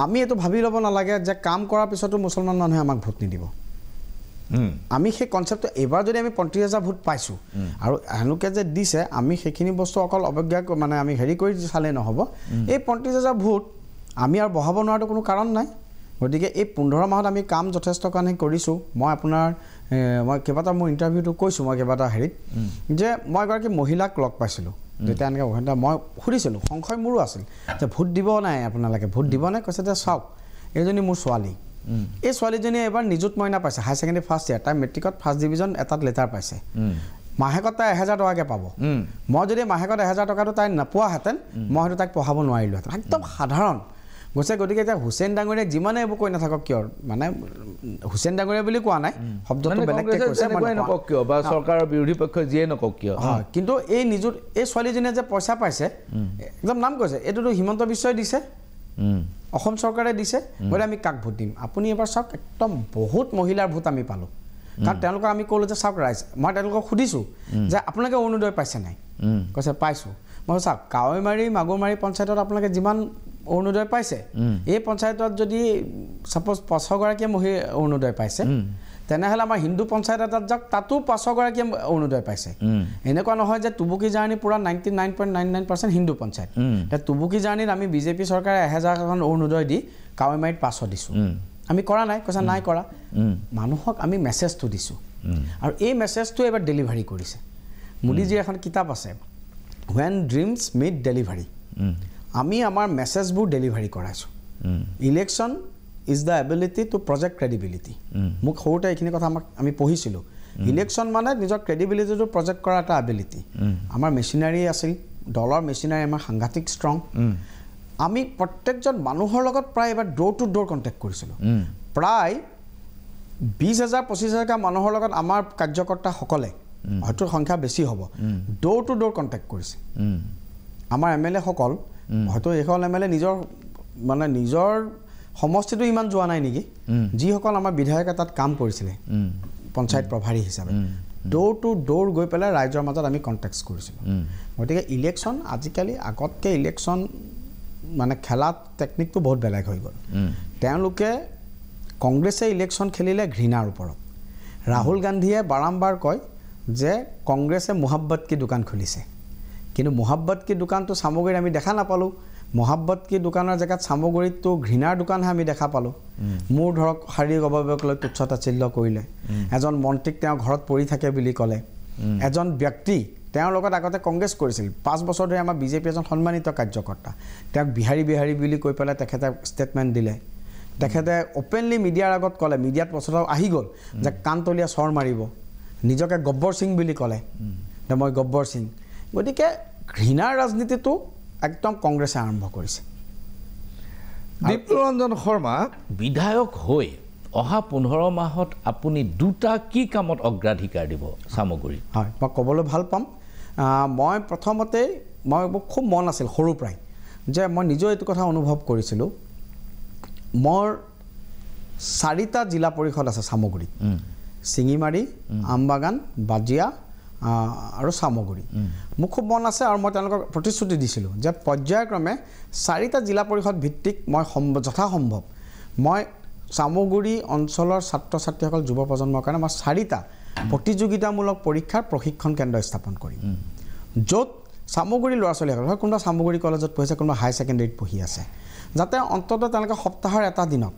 আমি এইটো ভাবি ল'ব নালাগে যে কাম কৰাৰ পিছতো মুছলমান মানুহে আমাক ভোট নিদিব আমি সেই কনচেপ্টটো এবাৰ যদি আমি 35,000 ভোট পাইছোঁ আৰু এওঁলোকে যে দিছে আমি সেইখিনি বস্তু অকল অৱজ্ঞা মানে আমি হেৰি কৰি চালে নহ'ব এই 35,000 ভোট আমি আৰু বঢ়াব নোৱাৰাটো কোনো কাৰণ নাই গতিকে এই 15 মাহত আমি কাম যথেষ্ট কাৰণে কৰিছোঁ মই আপোনাৰ মই কেইবাটা মোৰ ইণ্টাৰভিউটো কৈছোঁ মই কেইবাটা হেৰিত যে মই এগৰাকী মহিলাক লগ পাইছিলোঁ যেতিয়া এনেকৈ মই সুধিছিলোঁ সংশয় মোৰো আছিল যে ভোট দিব নাই আপোনালোকে ভোট দিব নাই কৈছে যে চাওক এইজনী মোৰ ছোৱালী এই ছোৱালীজনীয়ে এবাৰ নিযুত মইনা পাইছে হাই ছেকেণ্ডেৰী ফাৰ্ষ্ট ইয়াৰ তাই মেট্ৰিকত ফাৰ্ষ্ট ডিভিজন এটাত লেটাৰ পাইছে মাহেকত তাই 1000 টকাকৈ পাব মই যদি মাহেকত 1000 টকাটো তাই নোপোৱাহেঁতেন মই হয়তো তাইক পঢ়াব নোৱাৰিলোহেঁতেন একদম সাধাৰণ গৈছে গতিকে এতিয়া হুছেইন ডাঙৰীয়াই যিমানে এইবোৰ কৈ নাথাকক কিয় মানে হুছেইন ডাঙৰীয়া বুলি কোৱা নাই শব্দটো বেলেগকৈ কৈছে নকওক কিয় বা চৰকাৰৰ বিৰোধী পক্ষই যিয়ে নকওক কিয় হয় কিন্তু এই নিযুত এই ছোৱালীজনীয়ে যে পইচা পাইছে একদম নাম কৈছে এইটোতো হিমন্ত বিশ্বই দিছে অসম চৰকাৰে দিছে গতিকে আমি কাক ভোট দিম আপুনি এবাৰ চাওক একদম বহুত মহিলাৰ ভোট আমি পালোঁ কাৰণ তেওঁলোকক আমি ক'লোঁ যে চাওক ৰাইজ মই তেওঁলোকক সুধিছোঁ যে আপোনালোকে অৰুণোদয় পাইছে নাই কৈছে পাইছোঁ মই চাওক কাৱৈমাৰী মাগুৰমাৰী পঞ্চায়তত আপোনালোকে যিমান অৰুণোদয় পাইছে এই পঞ্চায়তত যদি সাপোজ 500 গৰাকীয়ে মহিলা অৰুণোদয় পাইছে তেনেহ'লে আমাৰ হিন্দু পঞ্চায়ত এটাত যাওক তাতো 500 গৰাকীয়ে অৰুণোদয় পাইছে এনেকুৱা নহয় যে তুবুকি জাৰ্ণি পুৰা 99.99% হিন্দু পঞ্চায়ত এতিয়া তুবুকি জাৰ্ণিত আমি বিজেপি চৰকাৰে 1000খন অৰুণোদয় দি কাৱৈমাৰীত 500 দিছোঁ আমি কৰা নাই কৈছে নাই কৰা মানুহক আমি মেছেজটো দিছোঁ আৰু এই মেছেজটো এবাৰ ডেলিভাৰী কৰিছে মোদীজীৰ এখন কিতাপ আছে When Dreams Meet Delivery আমি আমাৰ মেছেজবোৰ ডেলিভাৰী কৰাইছোঁ election is the ability to project credibility মোক সৰুতে এইখিনি কথা আমি পঢ়িছিলোঁ ইলেকশ্যন মানে নিজৰ ক্ৰেডিবিলিটিটো প্ৰজেক্ট কৰা এটা এবিলিটি আমাৰ মেচিনাৰী আছিল দলৰ মেচিনাৰী আমাৰ সাংঘাতিক ষ্ট্ৰং আমি প্ৰত্যেকজন মানুহৰ লগত প্ৰায় এবাৰ ড'ৰ টু ড'ৰ কণ্টেক্ট কৰিছিলোঁ প্ৰায় 20,000 25,000 মানুহৰ লগত আমাৰ কাৰ্যকৰ্তাসকলে হয়তো সংখ্যা বেছি হ'ব ড'ৰ টু ড'ৰ কণ্টেক্ট কৰিছে আমাৰ MLA সকল হয়তো এইসকল MLA নিজৰ সমষ্টিটো ইমান যোৱা নাই নেকি যিসকল আমাৰ বিধায়কে তাত কাম কৰিছিলে পঞ্চায়ত প্ৰভাৰী হিচাপে ড'ৰ টু ড'ৰ গৈ পেলাই ৰাইজৰ মাজত আমি কণ্টেক্ট কৰিছিলোঁ গতিকে ইলেকশ্যন আজিকালি আগতকৈ ইলেকশ্যন মানে খেলা টেকনিকটো বহুত বেলেগ হৈ গ'ল তেওঁলোকে কংগ্ৰেছে ইলেকশ্যন খেলিলে ঘৃণাৰ ওপৰত ৰাহুল গান্ধীয়ে বাৰম্বাৰ কয় যে কংগ্ৰেছে মোহাব্বত কি দোকান খুলিছে কিন্তু মোহাব্বত কি দোকানটো সামগ্ৰীত আমি দেখা নাপালোঁ মোহাব্বত কি দোকানৰ জেগাত সামগ্ৰীটো ঘৃণাৰ দোকানহে আমি দেখা পালোঁ মোৰ ধৰক শাৰীৰিক অভাৱক লৈ তুচ্ছ তাচ্ছিল্য কৰিলে এজন মন্ত্ৰীক তেওঁ ঘৰত পৰি থাকে বুলি ক'লে এজন ব্যক্তি তেওঁৰ লগত আগতে কংগ্ৰেছ কৰিছিল 5 বছৰ ধৰি আমাৰ বিজেপি এজন সন্মানিত কাৰ্যকৰ্তা তেওঁক বিহাৰী বুলি কৈ পেলাই তেখেতে ষ্টেটমেণ্ট দিলে তেখেতে অপেনলি মিডিয়াৰ আগত ক'লে মিডিয়াত প্ৰচাৰ আহি গ'ল যে কাণতলীয়া চৰ মাৰিব নিজকে গব্বৰ সিং বুলি ক'লে যে মই গব্বৰ সিং গতিকে ঘৃণাৰ ৰাজনীতিটো একদম কংগ্ৰেছে আৰম্ভ কৰিছে দীপ্তৰঞ্জন শৰ্মা বিধায়ক হৈ অহা 15 মাহত আপুনি দুটা কি কামত অগ্ৰাধিকাৰ দিব সামগ্ৰী হয় মই ক'বলৈ ভাল পাম মই প্ৰথমতে মই খুব মন আছিল সৰু প্ৰায় যে মই নিজে এইটো কথা অনুভৱ কৰিছিলোঁ মোৰ 4টা জিলা পৰিষদ আছে সামগ্ৰী চিঙিমাৰী আমবাগান বাজিয়া আৰু সামগ্ৰী মোক খুব মন আছে আৰু মই তেওঁলোকক প্ৰতিশ্ৰুতি দিছিলোঁ যে পৰ্যায়ক্ৰমে 4টা জিলা পৰিষদ ভিত্তিক মই যথাসম্ভৱ মই সামগ্ৰী অঞ্চলৰ ছাত্ৰ ছাত্ৰীসকল যুৱ প্ৰজন্মৰ কাৰণে মই 4টা প্ৰতিযোগিতামূলক পৰীক্ষাৰ প্ৰশিক্ষণ কেন্দ্ৰ স্থাপন কৰিম য'ত সামগ্ৰী ল'ৰা ছোৱালীসকল হয় কোনোবা সামগ্ৰী কলেজত পঢ়িছে কোনোবা হাই ছেকেণ্ডেৰীত পঢ়ি আছে যাতে অন্ততঃ তেওঁলোকে সপ্তাহৰ এটা দিনত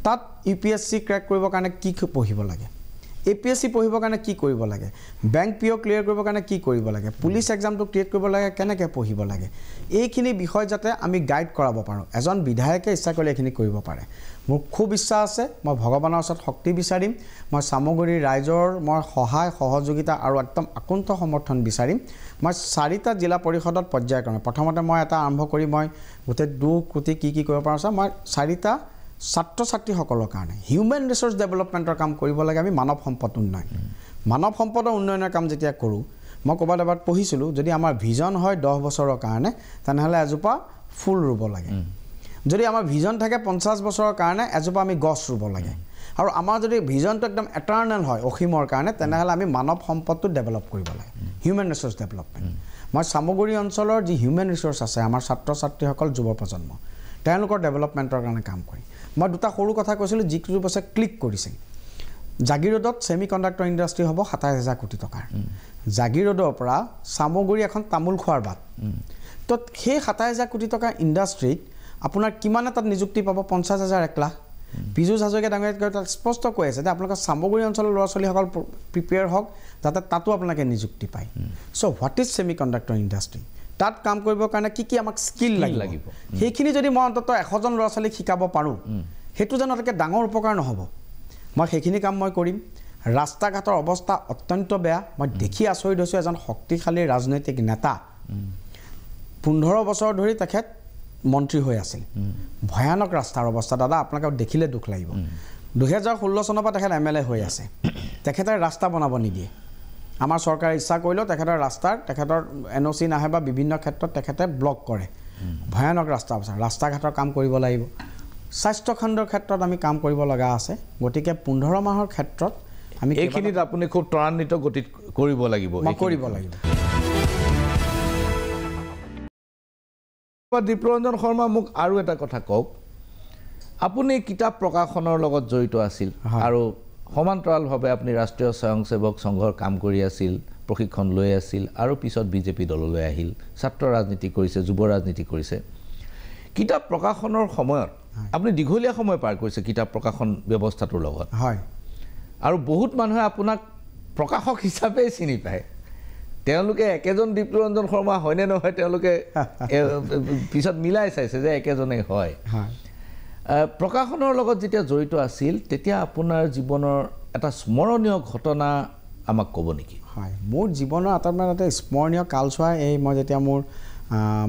তাত UPSC ক্ৰেক কৰিবৰ কাৰণে কি পঢ়িব লাগে APSC পঢ়িবৰ কাৰণে কি কৰিব লাগে বেংক PO ক্লিয়াৰ কৰিবৰ কাৰণে কি কৰিব লাগে পুলিচ এক্সামটো ক্লিয়াৰ কৰিব লাগে কেনেকৈ পঢ়িব লাগে এইখিনি বিষয় যাতে আমি গাইড কৰাব পাৰোঁ এজন বিধায়কে ইচ্ছা কৰিলে এইখিনি কৰিব পাৰে মোৰ খুব ইচ্ছা আছে মই ভগৱানৰ ওচৰত শক্তি বিচাৰিম মই সামগ্ৰী ৰাইজৰ মই সহায় সহযোগিতা আৰু একদম আকুণ্ঠ সমৰ্থন বিচাৰিম মই 4টা জিলা পৰিষদত পৰ্যায়ক্ৰমে প্ৰথমতে মই এটা আৰম্ভ কৰি মই গোটেই 2 কোটি কি কৰিব পাৰোঁ মই 4টা ছাত্ৰ ছাত্ৰীসকলৰ কাৰণে হিউমেন ৰিসোৰ্স ডেভেলপমেণ্টৰ কাম কৰিব লাগে আমি মানৱ সম্পদ উন্নয়নৰ কাম যেতিয়া কৰোঁ মই ক'ৰবাত এবাৰ পঢ়িছিলোঁ যদি আমাৰ ভিজন হয় 10 বছৰৰ কাৰণে তেনেহ'লে এজোপা ফুল ৰুব লাগে যদি আমাৰ ভিজন থাকে 50 বছৰৰ কাৰণে এজোপা আমি গছ ৰুব লাগে আৰু আমাৰ যদি ভিজনটো একদম এটাৰ্নেল হয় অসীমৰ কাৰণে তেনেহ'লে আমি মানৱ সম্পদটো ডেভেলপ কৰিব লাগে হিউমেন ৰিসোৰ্স ডেভেলপমেণ্ট মই সামগ্ৰী অঞ্চলৰ যি হিউমেন ৰিসোৰ্স আছে আমাৰ ছাত্ৰ ছাত্ৰীসকল যুৱ প্ৰজন্ম তেওঁলোকৰ ডেভেলপমেণ্টৰ কাৰণে কাম কৰিম মই দুটা সৰু কথা কৈছিলোঁ যিটো বছে ক্লিক কৰিছিল জাগিৰোডত সেমি কণ্ডাক্টৰ ইণ্ডাষ্ট্ৰি হ'ব 27,000 কোটি টকাৰ জাগিৰোডৰ পৰা সামগ্ৰী এখন তামোল খোৱাৰ বাট তো সেই 27,000 কোটি টকাৰ ইণ্ডাষ্ট্ৰিত আপোনাৰ কিমান তাত নিযুক্তি পাব 50,000 1 লাখ পীযুষ হাজৰিকা ডাঙৰীয়াই তাত স্পষ্ট কৈ আছে যে আপোনালোকৰ সামগ্ৰী অঞ্চলৰ ল'ৰা ছোৱালীসকল প্ৰিপেয়াৰ হওক যাতে তাতো আপোনালোকে নিযুক্তি পায় so' what is semiconductor industry তাত কাম কৰিবৰ কাৰণে কি আমাক স্কিল লাগিব সেইখিনি যদি মই অন্ততঃ 100জন ল'ৰা ছোৱালীক শিকাব পাৰোঁ সেইটো জানো তাকে ডাঙৰ উপকাৰ নহ'ব মই সেইখিনি কাম মই কৰিম ৰাস্তা ঘাটৰ অৱস্থা অত্যন্ত বেয়া মই দেখি আচৰিত হৈছোঁ এজন শক্তিশালী ৰাজনৈতিক নেতা 15 বছৰ ধৰি তেখেত মন্ত্ৰী হৈ আছিল ভয়ানক ৰাস্তাৰ অৱস্থা দাদা আপোনালোকে দেখিলে দুখ লাগিব 2016 চনৰ পৰা তেখেত MLA হৈ আছে তেখেতে ৰাস্তা বনাব নিদিয়ে আমাৰ চৰকাৰে ইচ্ছা কৰিলেও তেখেতৰ ৰাস্তাৰ তেখেতৰ NOC নাহে বা বিভিন্ন ক্ষেত্ৰত তেখেতে ব্লক কৰে ভয়ানক ৰাস্তা অৱস্থা ৰাস্তা ঘাটৰ কাম কৰিব লাগিব স্বাস্থ্য খণ্ডৰ ক্ষেত্ৰত আমি কাম কৰিব লগা আছে গতিকে 15 মাহৰ ক্ষেত্ৰত আমি এইখিনিত আপুনি খুব ত্বৰান্বিত গতিত কৰিব লাগিব দীপ্তৰঞ্জন শৰ্মা মোক আৰু এটা কথা কওক আপুনি কিতাপ প্ৰকাশনৰ লগত জড়িত আছিল আৰু সমান্তৰালভাৱে আপুনি ৰাষ্ট্ৰীয় স্বয়ংসেৱক সংঘৰ কাম কৰি আছিল প্ৰশিক্ষণ লৈ আছিল আৰু পিছত বিজেপি দললৈ আহিল ছাত্ৰ ৰাজনীতি কৰিছে যুৱ ৰাজনীতি কৰিছে কিতাপ প্ৰকাশনৰ সময়ত আপুনি দীঘলীয়া সময় পাৰ কৰিছে কিতাপ প্ৰকাশন ব্যৱস্থাটোৰ লগত হয় আৰু বহুত মানুহে আপোনাক প্ৰকাশক হিচাপে চিনি পায় তেওঁলোকে একেজন দীপ্তৰঞ্জন শৰ্মা হয়নে নহয় তেওঁলোকে পিছত মিলাই চাইছে যে একেজনেই হয় প্ৰকাশনৰ লগত যেতিয়া জড়িত আছিল তেতিয়া আপোনাৰ জীৱনৰ এটা স্মৰণীয় ঘটনা আমাক ক'ব নেকি? হয়, মোৰ জীৱনৰ এটা স্মৰণীয় কালছোৱা এই মই যেতিয়া মোৰ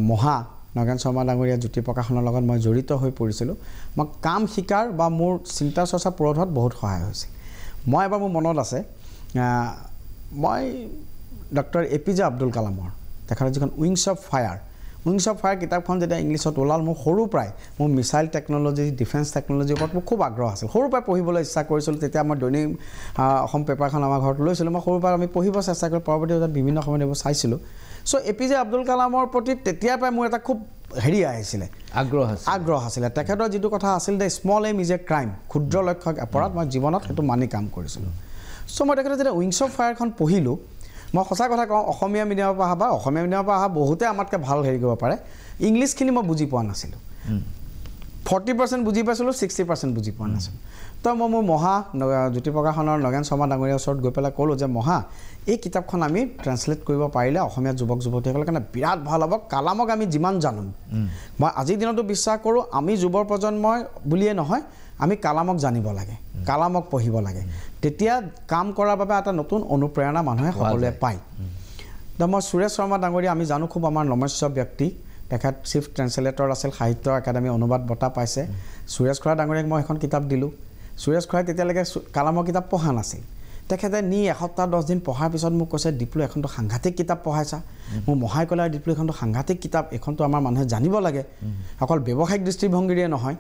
মহা নগেন শৰ্মা ডাঙৰীয়া জ্যোতি প্ৰকাশনৰ লগত মই জড়িত হৈ পৰিছিলোঁ, মই কাম শিকাৰ বা মোৰ চিন্তা চৰ্চা পৰোধত বহুত সহায় হৈছিল। মই এবাৰ মোৰ মনত আছে, মই ডক্টৰ APJ আব্দুল কালামৰ তেখেতৰ যিখন উইংছ অফ ফায়াৰ কিতাপখন যেতিয়া ইংলিছত ওলাল, মোৰ সৰুৰ পৰাই মোৰ মিছাইল টেকন'লজি, ডিফেন্স টেকন'লজিৰ ওপৰত মোৰ খুব আগ্ৰহ আছিল। সৰুৰ পৰাই পঢ়িবলৈ ইচ্ছা কৰিছিলোঁ। তেতিয়া মই দৈনিক অসম পেপাৰখন আমাৰ ঘৰত লৈছিলোঁ। মই সৰুৰ পৰাই আমি পঢ়িব চেষ্টা কৰি পৰৱৰ্তী বিভিন্ন সময়ত এইবোৰ চাইছিলোঁ। চ' APJ আব্দুল কালামৰ প্ৰতি তেতিয়াৰ পৰাই মোৰ এটা খুব আহিছিলে, আগ্ৰহ আছিলে। তেখেতৰ যিটো কথা আছিল যে small aim is a crime, ক্ষুদ্ৰ লক্ষ্য অপৰাধ, মই জীৱনত সেইটো মানি কাম কৰিছিলোঁ। চ' মই তেখেতৰ যেতিয়া উইংছ অফ ফায়াৰখন পঢ়িলোঁ, মই সঁচা কথা কওঁ, অসমীয়া মিডিয়ামৰ পৰা অহা বহুতে আমাতকৈ ভাল কৰিব পাৰে। ইংলিছখিনি মই বুজি পোৱা নাছিলোঁ। 40% বুজি পাইছিলোঁ, 60% বুজি পোৱা নাছিলোঁ। তো মই মোৰ মহা জ্যোতি প্ৰকাশনৰ নগেন শৰ্মা ডাঙৰীয়াৰ ওচৰত গৈ পেলাই ক'লোঁ যে মহা, এই কিতাপখন আমি ট্ৰেন্সলেট কৰিব পাৰিলে অসমীয়া যুৱক যুৱতীসকলৰ কাৰণে বিৰাট ভাল হ'ব। কালামক আমি যিমান জানো, মই আজিৰ দিনতো বিশ্বাস কৰোঁ, আমি যুৱ প্ৰজন্মই বুলিয়ে নহয়, আমি কালামক জানিব লাগে, কালামক পঢ়িব লাগে। তেতিয়া কাম কৰাৰ বাবে এটা নতুন অনুপ্ৰেৰণা মানুহে সকলোৱে পায়। তো মই সুৰেশ শৰ্মা ডাঙৰীয়া, আমি জানো খুব আমাৰ নমস্য ব্যক্তি, তেখেত চিফ ট্ৰেন্সলেটৰ আছিল, সাহিত্য একাডেমি অনুবাদ বঁটা পাইছে। সুৰেশ খুৰা ডাঙৰীয়াক মই এখন কিতাপ দিলোঁ। সুৰেশ খুৰাই তেতিয়ালৈকে কালামৰ কিতাপ পঢ়া নাছিল। তেখেতে নি এসপ্তাহ 10 দিন পঢ়াৰ পিছত মোক কৈছে, ডিপ্লু এখনতো সাংঘাতিক কিতাপ পঢ়াইছা। মোৰ মহাই ক'লে, ডিপ্লু এখনতো সাংঘাতিক কিতাপ, এইখনতো আমাৰ মানুহে জানিব লাগে, অকল ব্যৱসায়িক দৃষ্টিভংগীৰে নহয়।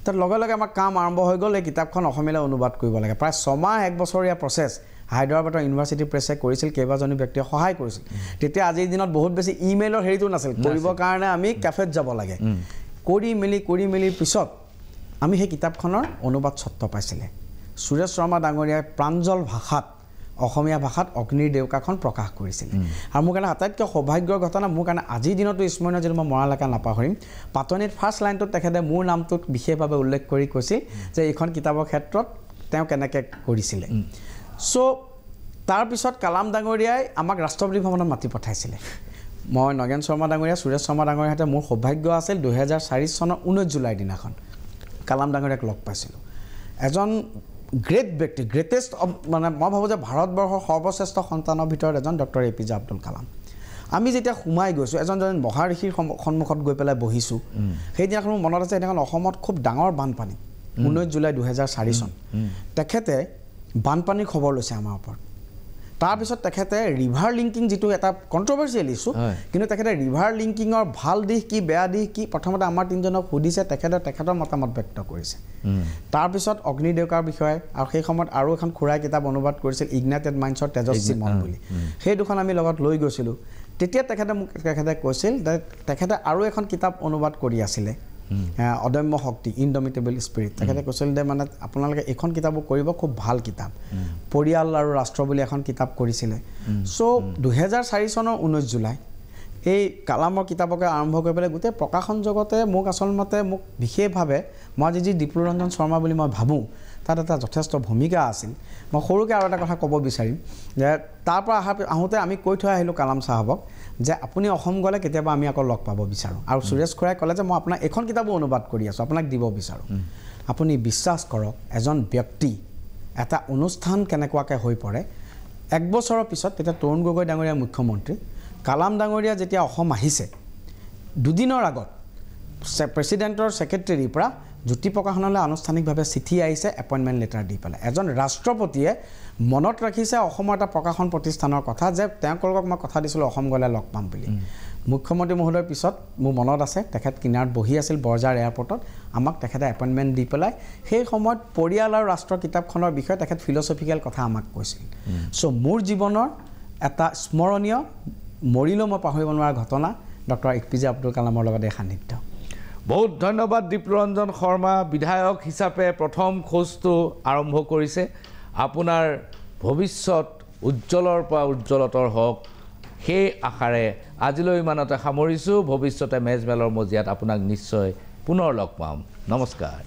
তাৰ লগে লগে আমাৰ কাম আৰম্ভ হৈ গ'ল, এই কিতাপখন অসমীয়ালৈ অনুবাদ কৰিব লাগে। প্ৰায় 6 মাহ 1 বছৰীয়া প্ৰচেছ হায়দৰাবাদৰ ইউনিভাৰ্চিটি প্ৰেছে কৰিছিল, কেইবাজনী ব্যক্তিয়ে সহায় কৰিছিল। তেতিয়া আজিৰ দিনত বহুত বেছি ইমেইলৰ হেৰিটো নাছিল, কৰিবৰ কাৰণে আমি কেফেত যাব লাগে। কৰি মেলি পিছত আমি সেই কিতাপখনৰ অনুবাদ স্বত্ব পাইছিলে। সুৰেশ শৰ্মা ডাঙৰীয়াই প্ৰাঞ্জল ভাষাত, অসমীয়া ভাষাত অগ্নিৰ দেউকাখন প্ৰকাশ কৰিছিলে। আৰু মোৰ কাৰণে আটাইতকৈ সৌভাগ্যৰ ঘটনা, মোৰ কাৰণে আজিৰ দিনতো স্মৰণীয়, যিটো মই মৰালৈকে নাপাহৰিম। পাতনিত ফাৰ্ষ্ট লাইনটোত তেখেতে মোৰ নামটোক বিশেষভাৱে উল্লেখ কৰি কৈছিল যে এইখন কিতাপৰ ক্ষেত্ৰত তেওঁ কেনেকৈ কৰিছিলে। চ' তাৰপিছত কালাম ডাঙৰীয়াই আমাক ৰাষ্ট্ৰপতি ভৱনত মাতি পঠাইছিলে। মই নগেন শৰ্মা ডাঙৰীয়া, সুৰেশ শৰ্মা ডাঙৰীয়াৰ সৈতে মোৰ সৌভাগ্য আছিল 2004 চনৰ 19 জুলাইৰ দিনাখন কালাম ডাঙৰীয়াক লগ পাইছিলোঁ। এজন গ্ৰেট ব্যক্তি, গ্ৰেটেষ্ট মানে মই ভাবোঁ যে ভাৰতবৰ্ষৰ সৰ্বশ্ৰেষ্ঠ সন্তানৰ ভিতৰত এজন ডক্টৰ APJ আব্দুল কালাম। আমি যেতিয়া সোমাই গৈছোঁ, এজন মহাঋষিৰ সন্মুখত গৈ পেলাই বহিছোঁ, সেইদিনাখন মোৰ মনত আছে, সেইদিনাখন অসমত খুব ডাঙৰ বানপানী, 19 জুলাই 2004 চন। তেখেতে বানপানীৰ খবৰ লৈছে আমাৰ ওপৰত। তাৰপিছত তেখেতে ৰিভাৰ লিংকিং, যিটো এটা কণ্ট্ৰভাৰ্চিয়েল ইছ্যু, কিন্তু তেখেতে ৰিভাৰ লিংকিঙৰ ভাল দিশ কি, বেয়া দিশ কি, প্ৰথমতে আমাৰ 3জনক সুধিছে, তেখেতৰ মতামত ব্যক্ত কৰিছে। তাৰপিছত অগ্নি দেউকাৰ বিষয়ে, আৰু সেই সময়ত আৰু এখন খুৰাই কিতাপ অনুবাদ কৰিছিল, ইগনাইটেড মাইণ্ডছৰ তেজস্বী মন বুলি, সেই দুখন আমি লগত লৈ গৈছিলোঁ। তেতিয়া তেখেতে কৈছিল যে তেখেতে আৰু এখন কিতাপ অনুবাদ কৰি আছিলে, অদম্য শক্তি, ইনডমিটেবল স্পিৰিট। তেখেতে কৈছিল যে মানে আপোনালোকে এইখন কিতাপো কৰিব, খুব ভাল কিতাপ। পৰিয়াল আৰু ৰাষ্ট্ৰ বুলি এখন কিতাপ কৰিছিলে। চ' 2004 চনৰ 19 জুলাই এই কালামৰ কিতাপকে আৰম্ভ কৰি পেলাই গোটেই প্ৰকাশন জগতে মোক আচলতে বিশেষভাৱে, মই আজি যি ডিপ্লুৰঞ্জন শৰ্মা বুলি মই ভাবোঁ, তাত এটা যথেষ্ট ভূমিকা আছিল। মই সৰুকৈ আৰু এটা কথা ক'ব বিচাৰিম যে তাৰ পৰা আহোঁতে আমি কৈ থৈ আহিলোঁ কালাম চাহাবক যে আপুনি অসম গ'লে কেতিয়াবা আমি আকৌ লগ পাব বিচাৰোঁ। আৰু সুৰেশ খুৰাই ক'লে যে মই আপোনাক এইখন কিতাপো অনুবাদ কৰি আছোঁ, আপোনাক দিব বিচাৰোঁ। আপুনি বিশ্বাস কৰক, এজন ব্যক্তি এটা অনুষ্ঠান কেনেকুৱাকৈ হৈ পৰে। 1 বছৰৰ পিছত তেতিয়া তৰুণ গগৈ ডাঙৰীয়া মুখ্যমন্ত্ৰী, কালাম ডাঙৰীয়া যেতিয়া অসম আহিছে, 2 দিনৰ আগত প্ৰেচিডেণ্টৰ ছেক্ৰেটেৰীৰ পৰা জ্যোতি প্ৰকাশনলৈ আনুষ্ঠানিকভাৱে চিঠি আহিছে, এপইণ্টমেণ্ট লেটাৰ দি পেলাই। এজন ৰাষ্ট্ৰপতিয়ে মনত ৰাখিছে অসমৰ এটা প্ৰকাশন প্ৰতিষ্ঠানৰ কথা, যে তেওঁলোকক মই কথা দিছিলোঁ অসম গ'লে লগ পাম বুলি। মুখ্যমন্ত্ৰী মহোদয়ৰ পিছত মোৰ মনত আছে, তেখেত কিনাৰত বহি আছিল বৰঝাৰ এয়াৰপৰ্টত, আমাক তেখেতে এপইণ্টমেণ্ট দি পেলাই সেই সময়ত পৰিয়াল আৰু ৰাষ্ট্ৰ কিতাপখনৰ বিষয়ে তেখেত ফিলচফিকেল কথা আমাক কৈছিল। চ' মোৰ জীৱনৰ এটা স্মৰণীয়, মৰিলেও মই পাহৰিব নোৱাৰা ঘটনা ডক্টৰ APJ আব্দুল কালামৰ লগত এই সান্নিধ্য। বহুত ধন্যবাদ দীপ্লুৰঞ্জন শৰ্মা, বিধায়ক হিচাপে প্ৰথম খোজটো আৰম্ভ কৰিছে। আপোনাৰ ভৱিষ্যত উজ্জ্বলৰ পৰা উজ্জ্বলতৰ হওক, সেই আশাৰে আজিলৈ ইমানতে সামৰিছোঁ। ভৱিষ্যতে মেজমেলৰ মজিয়াত আপোনাক নিশ্চয় পুনৰ লগ পাম। নমস্কাৰ।